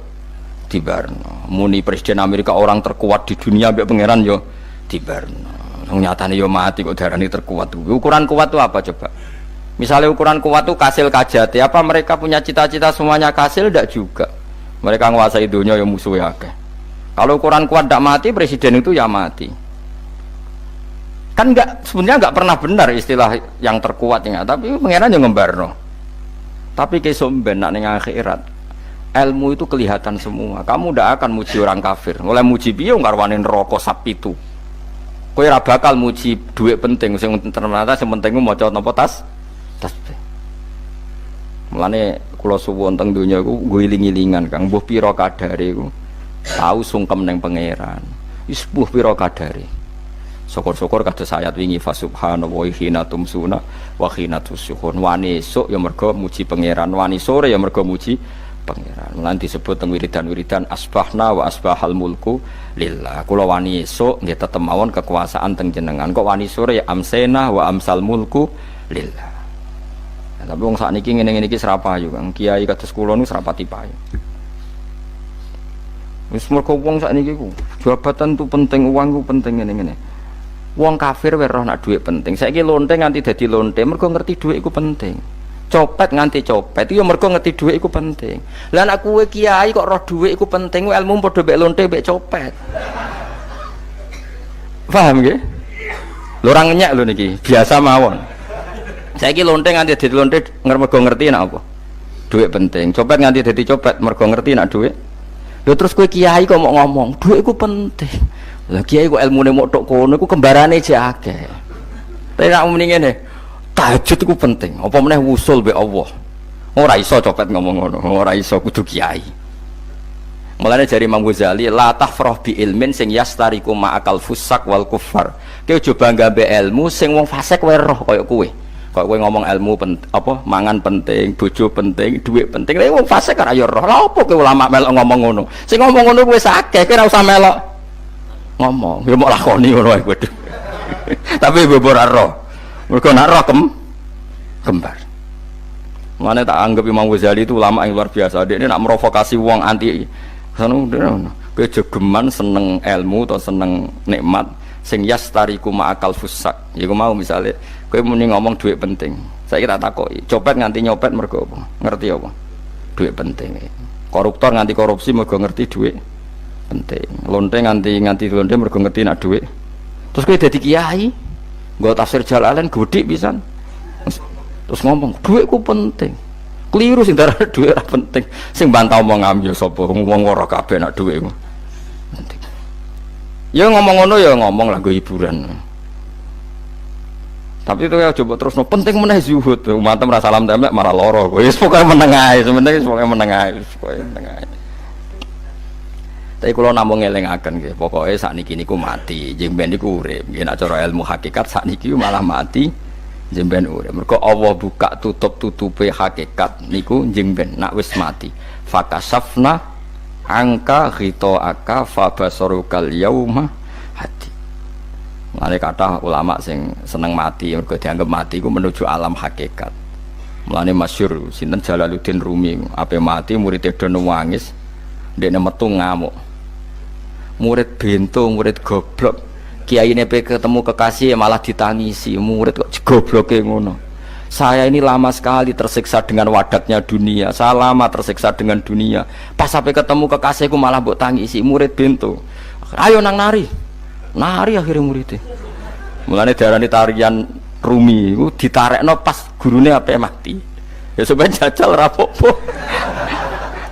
S1: dibarno. Muni presiden Amerika orang terkuat di dunia mbek pangeran ya dibarno. Nyatane yo mati kok darani terkuat. Ukuran kuat itu apa coba? Misalnya ukuran kuat itu kasil kajati, apa mereka punya cita-cita semuanya kasil? Tidak juga. Mereka menguasai dunia yang musuhnya akeh. Kalau ukuran kuat tidak mati, presiden itu ya mati. Kan sebenarnya enggak pernah benar istilah yang terkuat ya, tapi pangeran yang ngembarno. Tapi kesomben nak ning akhirat. Ilmu itu kelihatan semua. Kamu tidak akan muji orang kafir. Oleh muji piye ngarwani neraka sapi itu. Kowe ora bakal muji duit penting sing ternyata sing penting maca napa tasbih. Mulane kula suwun teng donya iku nggo iling-ilingan Kang, mbuh pira kadare iku tau sungkem ning pangeran. Wis mbuh pira kadare. Syukur-syukur kados ayat wingi fa subhanallahi hina tumsuna wa hina tusyuhun. Wani esuk ya mergo muji pangeran, wani sore ya mergo muji pangeran. Mulane disebut teng wiridan-wiridan asbahna wa asbahal mulku lillah. Kula wani esuk nggih tetep mawon kekuasaan teng jenengan. Kok wani sore ya amsena wa amsal mulku lillah. Nah, tapi wong sakniki ngene-ngene iki serapayu Kang. Kiai kados kula niku serapati payu. Wis mergo wong sakniki ku jabatan tu penting, uang ku penting ngene-ngene. Wong kafir wae roh nak dhuwit penting. Saiki lonte nganti dadi lonte mergo ngerti dhuwit iku penting. Copet nganti copet itu ya mergo ngerti dhuwit iku penting. Lah nek kowe kiai kok roh dhuwit iku penting, ilmu padha mek lonte mek copet. Paham nggih? Lho ora ngenyek lho niki, biasa mawon. Saiki lonte nganti dadi lonte mergo ngerti nek apa? Dhuwit penting. Copet nganti dadi copet mergo ngerti nek dhuwit. Lho terus kowe kiai kok mau ngomong, dhuwit iku penting. Lah kiai kok ilmune mok tok kono iku kembarane jek akeh. Tapi nek muni ngene, tahajud itu penting. Apa meneh wusul be Allah. Ora iso copet ngomong ngono, ora iso kudu kiai. Mulane jari Imam Ghazali, la tafrah bi ilmin sing yastariku ma'akal fusak wal kufar. Kowe aja bangga be ilmu sing wong fasik wae roh kaya kowe. Kaya kowe ngomong ilmu apa mangan penting, bojo penting, dhuwit penting. Lah wong fasik ora ya roh. Lah opo kowe ulama melok ngomong ngono? Sing ngomong ngono kowe akeh, kowe ora usah melok ngomong. Ya mok lakoni ngono wae kowe. Tapi bobor ora roh. Mergo nak roh kembar. Mana tak anggap Imam Ghazali itu ulama yang luar biasa. Dia ini nak merovokasi wong anti sanu kowe jogeman seneng ilmu atau seneng nikmat sing yastariku ma'akal fusak. Iku mau misale kowe muni ngomong dhuwit penting. Saiki tak takoki, copet nganti nyopet mergo apa? Ngerti apa? Dhuwit penting. Koruptor nganti korupsi mergo ngerti dhuwit penting. Lonte nganti lonte mergo ngerti nak dhuwit. Terus kowe dadi kiai nggo tafsir Jalalain gedhe pisan. Terus ngomong dhuwitku penting. Keliru sing darane dhuwit ora penting. Sing bantah omong ya sapa wong ora kabeh nak dhuwitmu. Penting. Ya ngomong ngono ya ngomong lah nggo hiburan. Tapi itu ya coba terus penting meneh zuhud. Umatem ra salam templek marah lara. Wis pokoke meneng ae, sementing pokoke meneng ae, pokoke meneng ae. Tapi kalau namung ngelingaken nggih, pokoke sakniki niku mati, jeng ben niku urip. Nggih nek cara ilmu hakikat sakniki malah mati, jeng ben urip. Mergo Allah buka tutup-tutupe hakikat niku jeng ben nak wis mati. Fakasafna angka ghitaaka fabasarukal yauma hadi. Mane kathah ulama sing seneng mati mergo dianggap mati iku menuju alam hakikat. Mulane masyhur sinten Jalaluddin Rumi, ape mati murid do nangis, ndekne metu ngamuk. Murid bento, murid goblok. Kiyaine pe ketemu kekasih malah ditangisi. Murid kok gobloke ngono. Saya ini lama sekali tersiksa dengan wadatnya dunia. Saya lama tersiksa dengan dunia. Pas sampai ketemu kekasihku malah mbok tangisi. Murid bento. Ayo nang nari. Nari akhirnya muridnya. Mulane diarani tarian Rumi iku ditarekno pas gurune ape mati. Ya sebenarnya jajal ra apa-apa.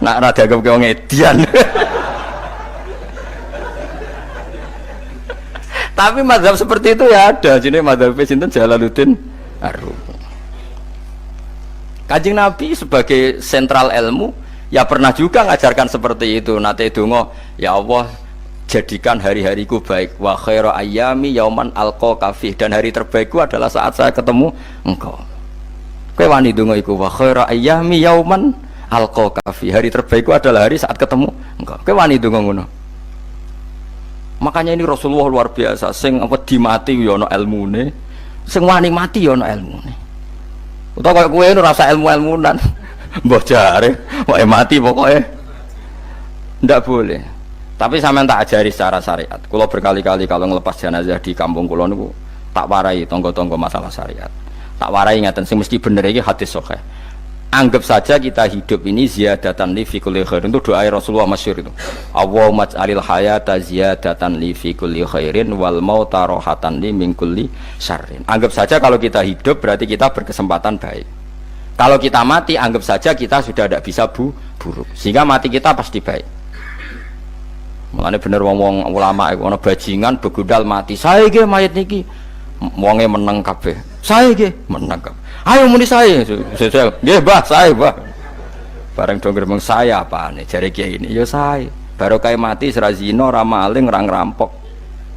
S1: Nak ra dianggap wong edian. Tapi mazhab seperti itu ya ada. Jadi mazhab sinten Jalaluddin Ar-Rumi. Kanjeng Nabi sebagai sentral ilmu ya pernah juga ngajarkan seperti itu. Nate donga, ya Allah jadikan hari-hariku baik. Wa khairu ayyami yauman alqa fi, dan hari terbaikku adalah saat saya ketemu engkau. Kowe wani donga iku wa khairu ayyami yauman alqa fi. Hari terbaikku adalah hari saat ketemu engkau. Kowe wani donga ngono. Makanya ini Rasulullah luar biasa, sing apa dimati ya ana ilmune, sing wani mati ya ana ilmune. Utawa kaya kowe rasa ilmu-ilmunan. Mbah jare, wae mati pokoke. Ndak boleh. Tapi sampean tak ajari secara syariat. Kula berkali-kali kalau ngelepas jenazah di kampung kula niku tak warai tonggo-tonggo masalah syariat. Tak warai ngaten sing mesti bener iki hadis sahih. Anggap saja kita hidup ini ziyadatan li fi kulli khairin, itu doa Rasulullah masyhur itu. Allahumma ij'alil hayata ziyadatan li fi kulli khairin wal mauta rahatan li min kulli syarrin. Anggap saja kalau kita hidup berarti kita berkesempatan baik. Kalau kita mati anggap saja kita sudah tidak bisa buruk. Sehingga mati kita pasti baik. Mulane bener wong-wong ulama iku ana bajingan begudal mati. Saya nggih mayit niki wonge meneng kabeh. Saya nggih meneng kabeh. Ayo muni saya, nggih Mbah, saya Mbah. Bareng dong gremeng saya apane jare kiai ini, ya saya. Baru kae mati sira zina, ora maling, ora ngerampok.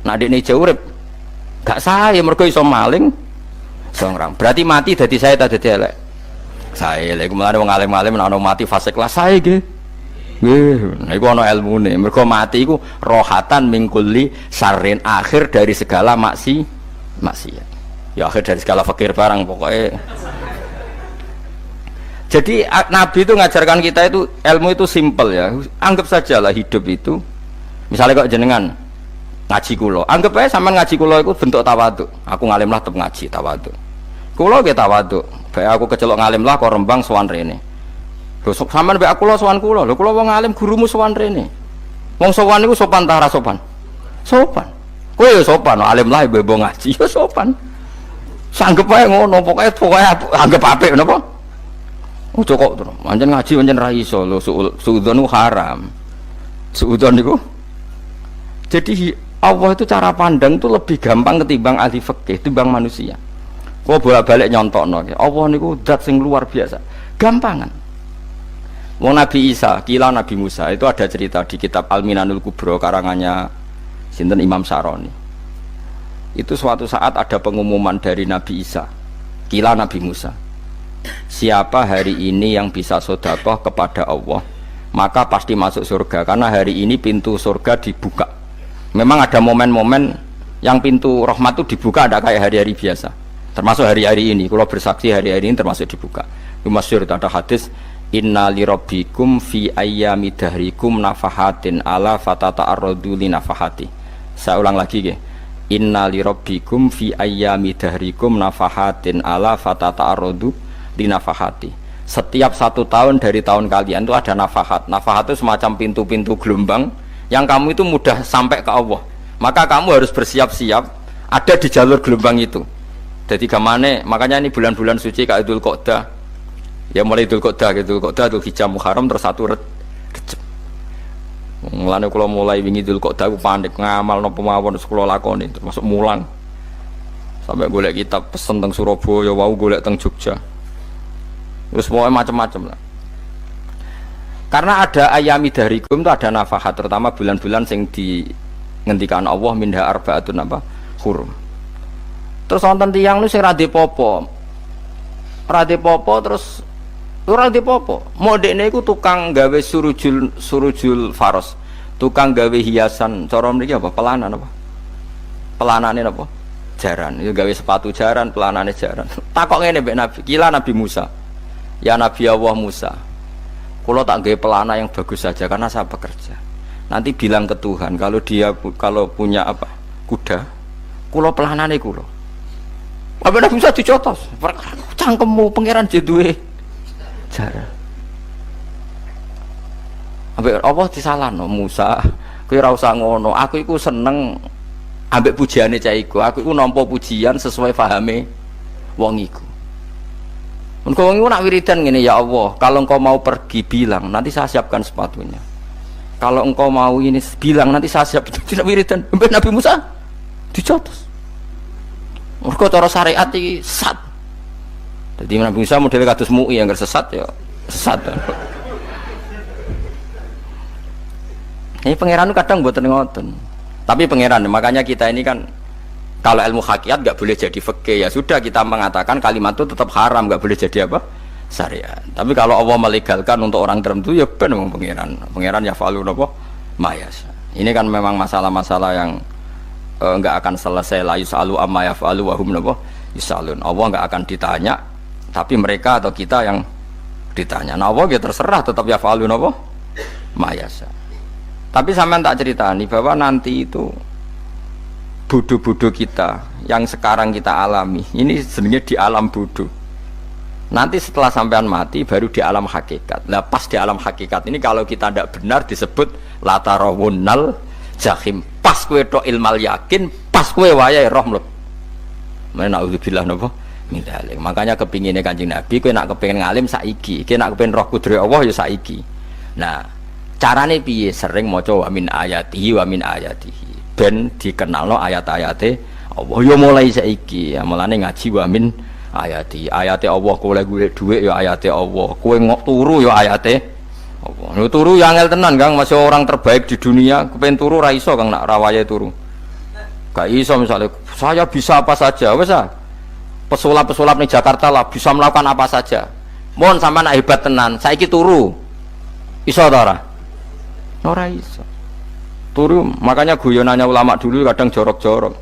S1: Nek dekne urip gak saya mergo iso maling, iso ngerampok. Berarti mati dadi saya ta dadi elek. Saya lek mulane wong alim-alim nek ana mati fase kelas saya nggih. Nggih, niku ana ilmune. Mergo mati iku rohatan mingkuli sarin, akhir dari segala maksiat. Ya akhir dari segala fakir barang pokoknya. Jadi Nabi itu ngajarkan kita itu ilmu itu simpel ya. Anggap saja lah hidup itu. Misalnya kok jenengan ngaji kulo, anggap aja sama ngaji kulo itu bentuk tawaduk. Aku ngalim lah tetap ngaji tawaduk. Kula nggih tawadhu. Bae aku kecelok ngalim lah kok Rembang sowan rene. Lho sampean mbek aku sowan kula. Lho kula wong alim gurumu sowan rene. Wong sowan niku sopan ta ora sopan? Sopan. Kowe ya sopan, alim lah ibu ngaji ya sopan. Sanggep ae ngono, pokoke anggap apik napa? Ojo kok terus. Pancen ngaji pancen ra iso lho, suudzon ku haram. Suudzon niku. Jadi Allah itu cara pandang itu lebih gampang ketimbang ahli fikih, timbang manusia. Kok bolak-balik nyontokno. Allah niku zat sing luar biasa. Gampangan. Wong Nabi Isa, kila Nabi Musa itu ada cerita di kitab Al-Minanul Kubro karangannya sinten Imam Saroni. Itu suatu saat ada pengumuman dari Nabi Isa, kila Nabi Musa. Siapa hari ini yang bisa sedekah kepada Allah, maka pasti masuk surga karena hari ini pintu surga dibuka. Memang ada momen-momen yang pintu rahmat itu dibuka, ada kayak hari-hari biasa. Termasuk hari-hari ini, kalau bersaksi hari-hari ini termasuk dibuka. Itu masyhur ada hadis, inna lirabbikum fi ayyami dahrikum nafahatin ala fatata'arradu li nafahati. Saya ulang lagi ya. Inna lirabbikum fi ayyami dahrikum nafahatin ala fatata'arradu li nafahati. Setiap 1 tahun dari tahun kalian itu ada nafahat. Nafahat itu semacam pintu-pintu gelombang yang kamu itu mudah sampai ke Allah. Maka kamu harus bersiap-siap ada di jalur gelombang itu. Jadi kemana? Makanya ini bulan-bulan suci kayak Dzul Qa'dah. Ya mulai Dzul Qa'dah, Dzul Hijjah, Muharram terus 1 Rejab. Mulane kula mulai wingi Dzul Qa'dah aku panik ngamal napa mawon kula lakoni termasuk mulang. Sampai golek kitab pesen teng Surabaya, wau golek teng Jogja. Terus pokoknya macam-macam lah. Karena ada ayami dahrikum itu ada nafahat, terutama bulan-bulan sing dingendikan Allah minha arbaatun apa? Hurum. Terus wonten tiyang nu sing ra dipopo. Ra dipopo terus ora dipopo. Modekne iku tukang gawe surujul faros. Tukang gawe hiasan, cara mriki apa? Pelanan apa? Pelanane apa? Jaran. Itu gawe sepatu jaran, pelanane jaran. Takok ngene mbek Nabi, kila Nabi Musa. Ya Nabi Allah Musa. Kulo tak gawe pelana yang bagus saja karena saya bekerja. Nanti bilang ke Tuhan kalau punya apa? Kuda. Kulo pelanane kulo. Apa Nabi Musa dicotos? Cangkemmu pangeran duwe jaran. Ambek Allah disalahno Musa, kowe ora usah ngono. Aku iku seneng ambek pujiane cah iku. Aku iku nampa pujian sesuai pahame wong iku. Engko wong iku nak wiridan ngene, ya Allah, kalau engkau mau pergi bilang, nanti saya siapkan sepatunya. Kalau engkau mau ini bilang, nanti saya siap. Tidak wiridan. Ambek Nabi Musa dicotos. Mergo cara syariat iki sesat. Jadi Nabi Musa model kados MUI yang sesat ya sesat. Ini pangeran kadang mboten ngoten. Tapi pangeran, makanya kita ini kan kalau ilmu hakikat nggak boleh jadi fikih, ya sudah kita mengatakan kalimat itu tetap haram, nggak boleh jadi apa? Syariat. Tapi kalau Allah melegalkan untuk orang tertentu ya benar pangeran. Pangeran ya falu napa? Mayas. Ini kan memang masalah-masalah yang nggak akan selesai, la yusalu amma yafalu wa hum napa yusalun. Allah nggak akan ditanya, tapi mereka atau kita yang ditanya. Nah Allah ya terserah tetap yafalu napa mayasa. Tapi sampean tak ceritani bahwa nanti itu bodoh-bodoh kita yang sekarang kita alami ini sebenarnya di alam bodoh. Nanti setelah sampean mati baru di alam hakikat. Nah pas di alam hakikat ini kalau kita tidak benar disebut latarawunnal jahim. Pas kue tok ilmal yakin, pas kue wayai roh mleb. Mana naudzubillah napa min dzalik. Makanya kepinginnya Kanjeng Nabi, kue nak kepingin ngalim saiki, kue nak kepingin roh kudri Allah ya saiki. Nah carane piye? Sering maca wa min ayatihi wa min ayatihi ben dikenalno ayat-ayate Allah ya mulai saiki. Ya mulane ngaji wa min ayati ayate Allah, kowe golek dhuwit ya ayate Allah, kowe turu ya ayate Allah. Lho turu ya angel tenan Kang, masih orang terbaik di dunia kepen turu ra iso Kang, nak rawaye turu gak iso. Misalnya saya bisa apa saja wis ah, pesulap-pesulap ning Jakarta lah bisa melakukan apa saja. Mohon sampean nak hebat tenan saiki turu iso ta ora? Ora iso turu. Makanya guyonannya ulama dulu kadang jorok-jorok.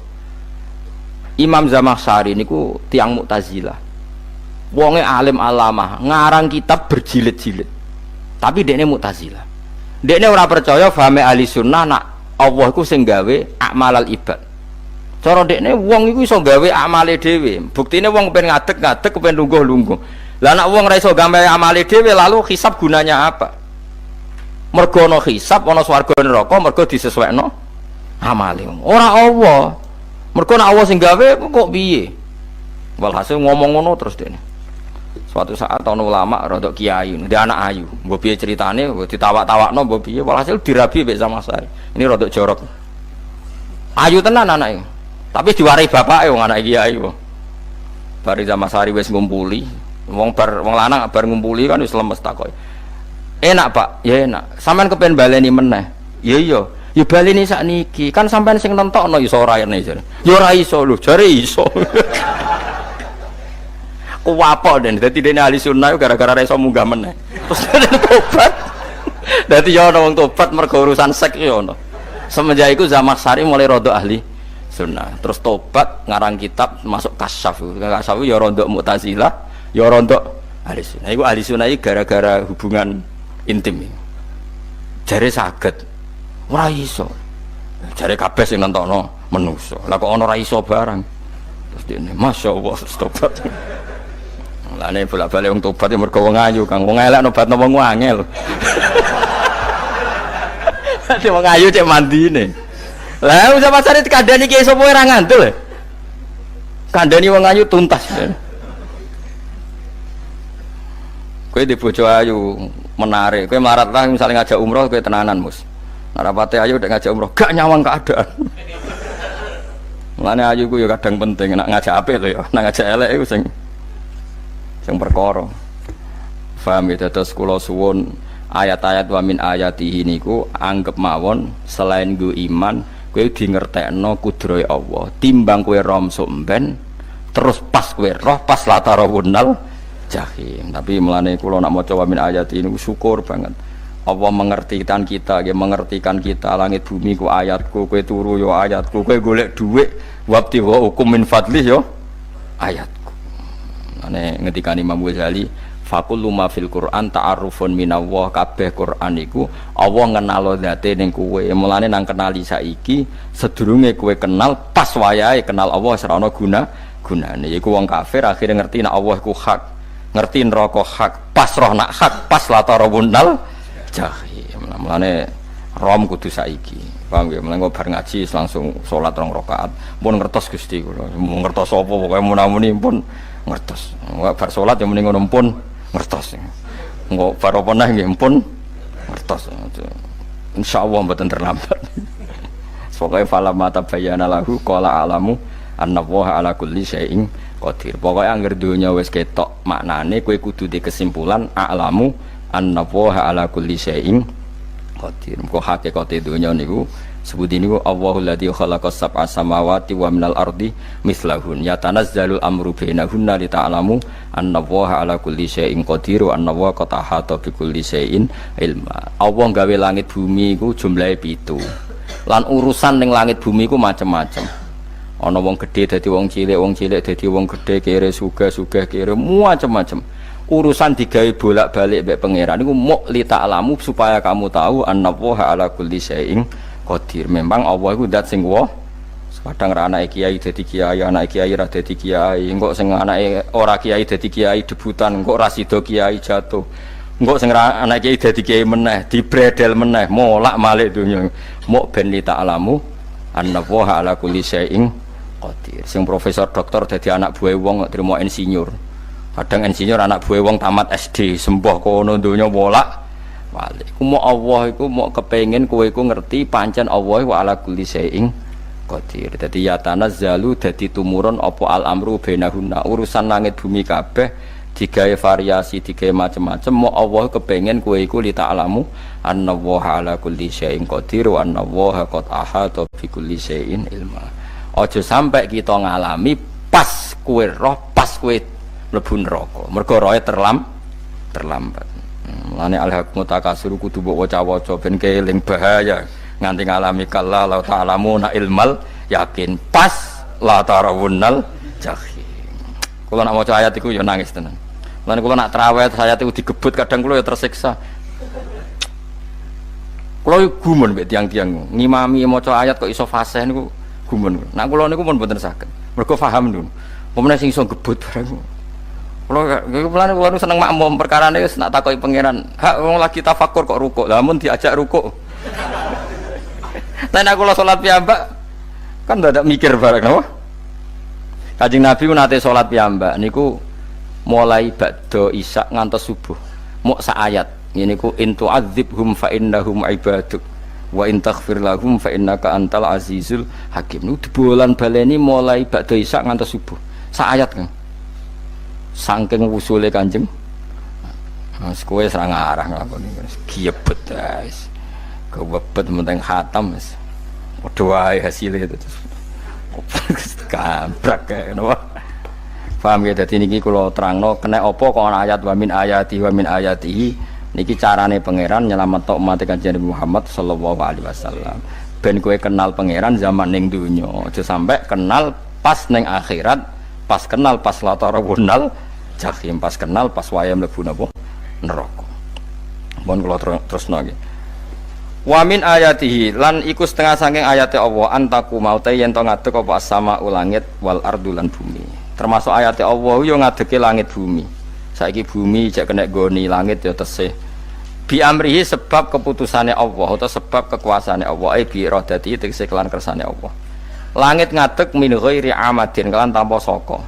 S1: Imam Zamakhsyari niku tiang Mu'tazilah, wonge alim alamah, ngarang kitab berjilid-jilid, tapi dekne Mu'tazilah. Dekne ora percaya fahame ahli sunnah nak Allah iku sing gawe akmalal ibad. Cara dekne wong iku iso gawe amale dhewe. Buktine wong pengen ngadeg-ngadeg, pengen lungguh-lungguh. Lah nek wong ora iso gawe amale dhewe lalu hisab gunanya apa? Mergo ana hisab, ana swarga neraka, mergo disesuaikno amale. Ora Allah. Mergo nek Allah sing gawe kok piye? Walhasil ngomong ngono terus dekne. Suatu saat ana ulama rodok kiai, dia anak ayu. Mbok piye ceritane, mbok ditawak-tawakno mbok piye, walhasil dirabi mek sama saya. Ini rodok jorok. Ayu tenan anake. Tapi diwarai bapake wong anak kiai kok. Bari zaman sari wis ngumpuli, wong lanang bar ngumpuli kan wis lemes takoki. Enak, Pak? Ya enak. Sampeyan kepen baleni meneh. Ya iya. Ya baleni sakniki. Kan sampeyan sing nentokno iso ora rene jare. Ya ora iso lho, jare iso. Kuwapok den. Dadi dene ahli sunnah gara-gara ora iso munggah meneh. Terus tobat. Dadi ya ana wong tobat mergo urusan seks ya ana. Semenjak iku zaman sari mulai rodok ahli sunnah, terus tobat ngarang kitab masuk kasyaf. Kasyaf ya rontok Mu'tazilah, ya rontok ahli sunnah. Iku ahli sunnah iki gara-gara hubungan intim. Jare saged. Ora iso. Jare kabeh sing nentokno menungso. Lah kok ana ora iso barang. Terus dene masyaallah tobat. Lane bolak-balik wong tobat ya mergo wong ayu, Kang. Wong elek nobatno wong angel. Dadi wong ayu cek mandine. Lah usah pasare dikandani ki sapa ora ngandel. Kandani wong ayu tuntas. Kowe di bojo ayu menarik, kowe melarat lah misalnya ngajak umroh kowe tenanan Mus. Narapate ayu nek ngajak umroh gak nyawang keadaan. Mulane ayu ku ya kadang penting nek ngajak apik to ya, nek ngajak elek iku sing perkara. Paham ya, terus kula suwun ayat-ayat wa min ayatihi niku anggap mawon selain go iman kowe di ngertekno kudrohe Allah timbang kowe rom somben terus pas kowe roh pas latarawunal jahim. Tapi mulane kula nak maca wa min ayati niku syukur banget Allah mengertikan kita, dia mengertikan kita langit bumi ku ayatku, kowe turu yo ayatku, kowe golek dhuwit wabti wa hukum min fadli yo ayatku. Ane ngendikane Imam Ghazali fakullu ma fil Qur'an ta'arufun minallah, kabeh Qur'an iku Allah ngenalo zate ning kowe. Mulane nang kenali saiki sedurunge kowe kenal pas wayahe kenal Allah ora ana gunane. Iku wong kafir akhirnya ngerti nek Allah iku hak, ngerti neraka hak, pas roh nak hak, pas latarawunal jahim. Mulane rom kudu saiki. Paham ya? Mulane bar ngaji langsung salat 2 rakaat. Pun ngertos Gusti kula. Mun ngertos apa pokoke munamuni pun ngertos. Bar salat ya muni ngono pun ngertos. Engko bar apa neh nggih pun ngertos. Insyaallah mboten terlambat. Pokoke fala mata bayana lahu qala alamu annallaha ala kulli syai'in qadir. Pokoke anggere donya wis ketok maknane kowe kudu di kesimpulan alamu annallaha ala kulli syai'in qadir. Engko hakikate donya niku sebuti niku Allahul ladzi khalaqas sab'a samawati wa minal ardi mislahun yatanazzalul amru bainahunna li ta'lamu annallaha ala kulli syai'in qadir wa annallaha qad ahata bi kulli syai'in ilma. Allah gawe langit bumi iku jumlahe 7. Lan urusan ning langit bumi iku macam-macam. Ana wong gedhe dadi wong cilik dadi wong gedhe, kere sugih kere macam-macam. Urusan digawe bolak-balik mbek pangeran niku muk li ta'lamu supaya kamu tahu annallaha ala kulli syai'in qadir. Memang Allah iku zat sing wa. Kadang ra anake kiai dadi kiai, anake kiai ra dadi kiai, engko sing anake ora kiai dadi kiai debutan, engko ra sida kiai jatuh. Engko sing anake kiai dadi kiai meneh, dibredel meneh, molak-malik donya. Muk ben li ta'lamu annallaha ala kulli syai'in qadir. Sing profesor doktor dadi anak buah wong trimo insinyur. Kadang insinyur anak buah wong tamat SD, sembah kono donya bolak balik. Ku mau Allah iku mau kepengin kowe iku ngerti pancen Allah wa ala kulli syai'in qadir. Dadi ya tanazzalu dadi tumurun apa al amru bainahunna. Urusan langit bumi kabeh digawe variasi, digawe macam-macam. Mau Allah kepengin kowe iku li ta'lamu annallaha ala kulli syai'in qadir wa annallaha qad ahata bi kulli syai'in ilma. Aja sampai kita ngalami pas kowe roh, pas kowe mlebu neraka. Mergo roe terlambat. Mulane al-haqmu takasuru kudu mbok waca-waca ben keling bahaya nganti ngalami kala la ta'lamuna ilmal yakin pas la tarawunnal jahim. Kula nak maca ayat iku ya nangis tenan. Mulane kula nak traweh ayat iku digebut kadang kula ya tersiksa. Kula gumun mbek tiang-tiang ngimami maca ayat kok iso fasih niku gumun. Nah kula niku pun mboten saged. Mergo paham niku. Pemene sing iso gebut barang. Kula seneng makmum perkarane wis nak takoki pangeran. Hak wong lagi tafakur kok rukuk. Lah mun diajak rukuk. Nek aku salat piyambak kan ndak mikir barang napa? Kanjeng Nabi ku nate salat piyambak niku mulai ba'da isya ngantos subuh. Mok sak ayat. Ngene ku in tu'adzibhum fa innahum ibaduk wa in taghfir lahum fa innaka antal azizul hakim. Niku dibolan baleni mulai ba'da isya ngantos subuh. Sak ayat kan. Saking wusule Kanjeng. Mas kowe ora ngarah nglakoni wis giebet guys. Kewebet menteng khatam wis. Padha wae hasile itu. Gabrak kae napa. Paham ya, dadi niki kula terangno kena apa kok ana ayat wa min ayatihi niki carane pangeran nyelametno umat Kanjeng Muhammad sallallahu alaihi wasallam. Ben kowe kenal pangeran zaman ning donya, aja sampe kenal pas ning akhirat, pas kenal pas latarawunal jahim, pas kenal pas wayah mlebu napa neraka. Mohon kula terusno nggih. Wa min ayatihi lan iku setengah saking ayate Allah antaku maute yen to ngadeg apa sama ulangit wal ardu lan bumi. Termasuk ayate Allah yo ngadege langit bumi. Saiki bumi jek kena goni langit ya tesih. Bi amrihi sebab keputusane Allah atau sebab kekuasaane Allah bi iradati tegese kelan kersane Allah. Langit ngadeg min ghairi amadin kelan tanpa saka.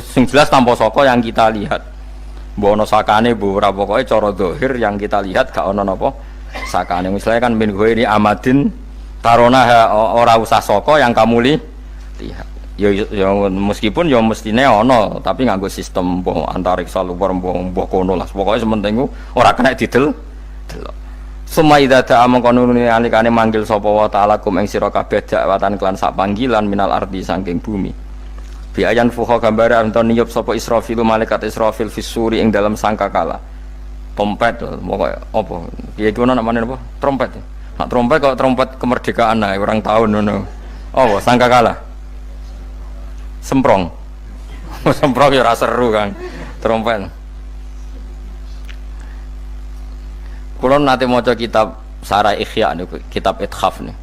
S1: Sing jelas tanpa saka yang kita lihat. Mbok ana sakane mbok ora pokoke cara zahir yang kita lihat gak ana napa sakane. Misalnya kan min ghairi amadin tarona ora usah saka yang kamu lihat. Ya meskipun ya mestine ana tapi nganggo sistem mbok antariksa luar mbok kono lah. Pokoke sementing ora kena didel. Sumaida ta amang kono alikane manggil sapa wa ta'ala kum ing sira kabeh dakwatan kelan sak panggilan minal ardi saking bumi. Bi ayan fuha gambare anton niyup sapa Israfil malaikat Israfil fisuri ing dalam sangkakala. Trompet pokoke apa? Piye iki ono namane apa? Trompet. Nek trompet kok trompet kemerdekaan ae orang tahun ngono. Oh, sangkakala. Semprong. Semprong ya ora seru kan. Trompet. Kula nate maca kitab Sarah Ikhya niku, kitab Ithaf niku.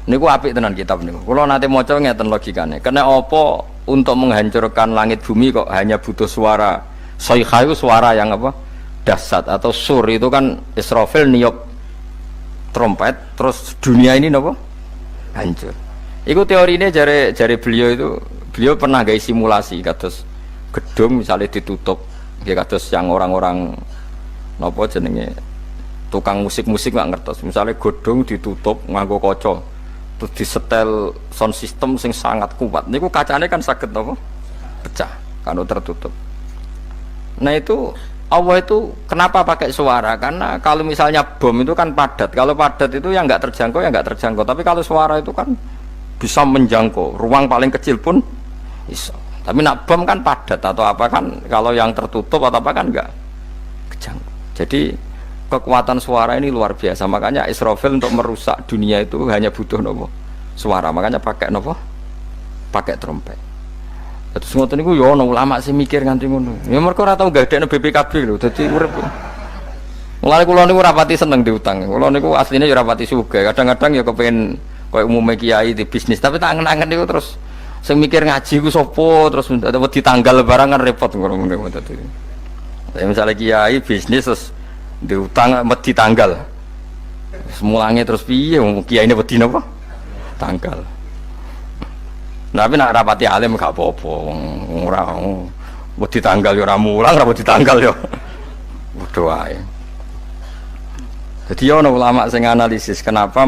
S1: Niku apik tenan kitab niku. Kula nate maca ngeten logikane. Kena apa untuk menghancurkan langit bumi kok hanya butuh suara. Sayha itu suara yang apa? Dahsyat atau sur itu kan Israfil niup trompet terus dunia ini napa? Hancur. Iku teorine jare beliau pernah gawe simulasi kados gedung misalnya ditutup nggih kados yang orang-orang napa jenenge tukang musik-musik nggak ngertos misalnya gedung ditutup nganggo kaca terus disetel sound system sing sangat kuat niku kacane kan saged napa pecah kalau tertutup. Nah itu Allah itu kenapa pakai suara? Karena kalau misalnya bom itu kan padat. Kalau padat itu yang nggak terjangkau ya nggak terjangkau. Tapi kalau suara itu kan bisa menjangkau. Ruang paling kecil pun bisa. Tapi nak bom kan padat atau apa kan? Kalau yang tertutup atau apa kan nggak kejangkau. Jadi kekuatan suara ini luar biasa. Makanya Israfil untuk merusak dunia itu hanya butuh nopo suara. Makanya pakai nopo? Pakai trompet. Terus ngoten niku ya ana ulama sing mikir nganti ngono. Ya mergo ora tau gadekno BPKB lho, dadi urip. Mulane kula niku ora pati seneng diutang. Kula niku asline ya ora pati sugih. Kadang-kadang ya kepengin koyo umume kiai di bisnis, tapi tak angen-angen niku terus sing mikir ngaji ku sapa terus wedi tanggal barang kan repot ngono dadi. Ya misalnya kiai bisnis terus diutang wedi tanggal. Semulange terus piye wong kiyaine wedi napa? Tanggal. Tapi nak rapati alim gak apa-apa, ora wedi tanggal ya ora mulang, ora wedi tanggal ya. Padha wae. Jadi ana ulama sing analisis kenapa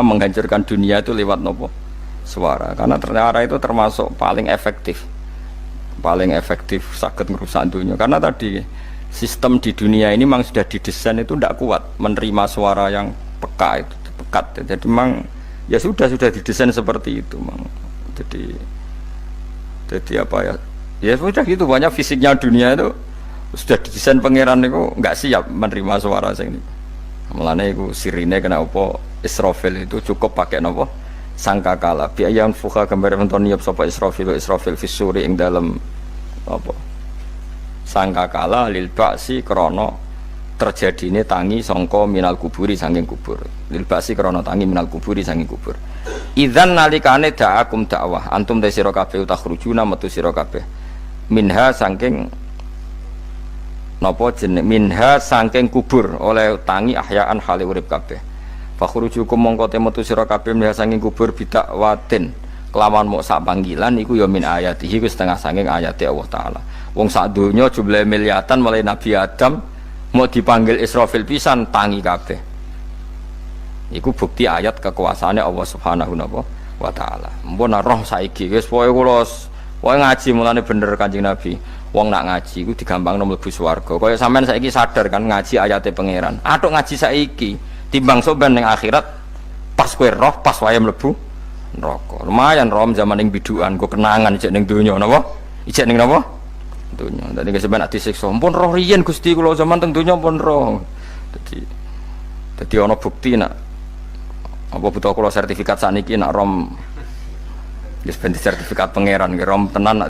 S1: menghancurkan dunia itu lewat nopo? Suara. Karena ternyata itu termasuk paling efektif. Paling efektif saged ngrusak dunia. Karena tadi sistem di dunia ini memang sudah didesain itu tidak kuat menerima suara yang peka itu, pekat. Jadi memang ya sudah didesain seperti itu, memang. Jadi apa ya? Ya sudah gitu banyak fisiknya dunia itu sudah didesain pangeran itu nggak siap menerima suara sing ini. Mulane iku sirine kena apa Israfil itu cukup pakai napa sangkakala. Bi ayam fuka gambar nonton niup sapa Israfil fisuri ing dalam apa? Sangkakala lil ba'si krana terjadine tangi sangka minal kuburi saking kubur. Lil basi krana tangi minal kuburi saking kubur. Idzan nalikane da'akum dakwah antum te sira kabeh takhrujuna metu sira kabeh. Minha saking napa jeneng minha saking kubur oleh tangi ahyaan hale urip kabeh. Fakhrujukum mongko te metu sira kabeh minha saking kubur bidak watin. Kelawan mok sak panggilan iku ya min ayatihi ku setengah saking ayate Allah taala. Wong sak donya jumlahe miliatan mulai Nabi Adam mau dipanggil Israfil pisan tangi kabeh. Iku bukti ayat kekuasaane Allah Subhanahu wa taala. Mpun roh saiki wis pokoke kula ngaji mulane bener Kanjeng Nabi. Wong nak ngaji iku digampangno mlebu swarga. Kaya sampean saiki sadar kan ngaji ayate pangeran. Atuk ngaji saiki timbang soben ning akhirat pas kowe roh pas wae mlebu neraka. Lumayan rom zaman ning bidukan go kenangan ijek ning donya napa? Ijek ning napa? Donya. Dadi sampeyan nak disiksa, pun roh riyen Gusti kula zaman teng donya pun roh. Dadi ana bukti nak apa butuh kula sertifikat saniki nak rom wis ben sertifikat pangeran ki rom tenan.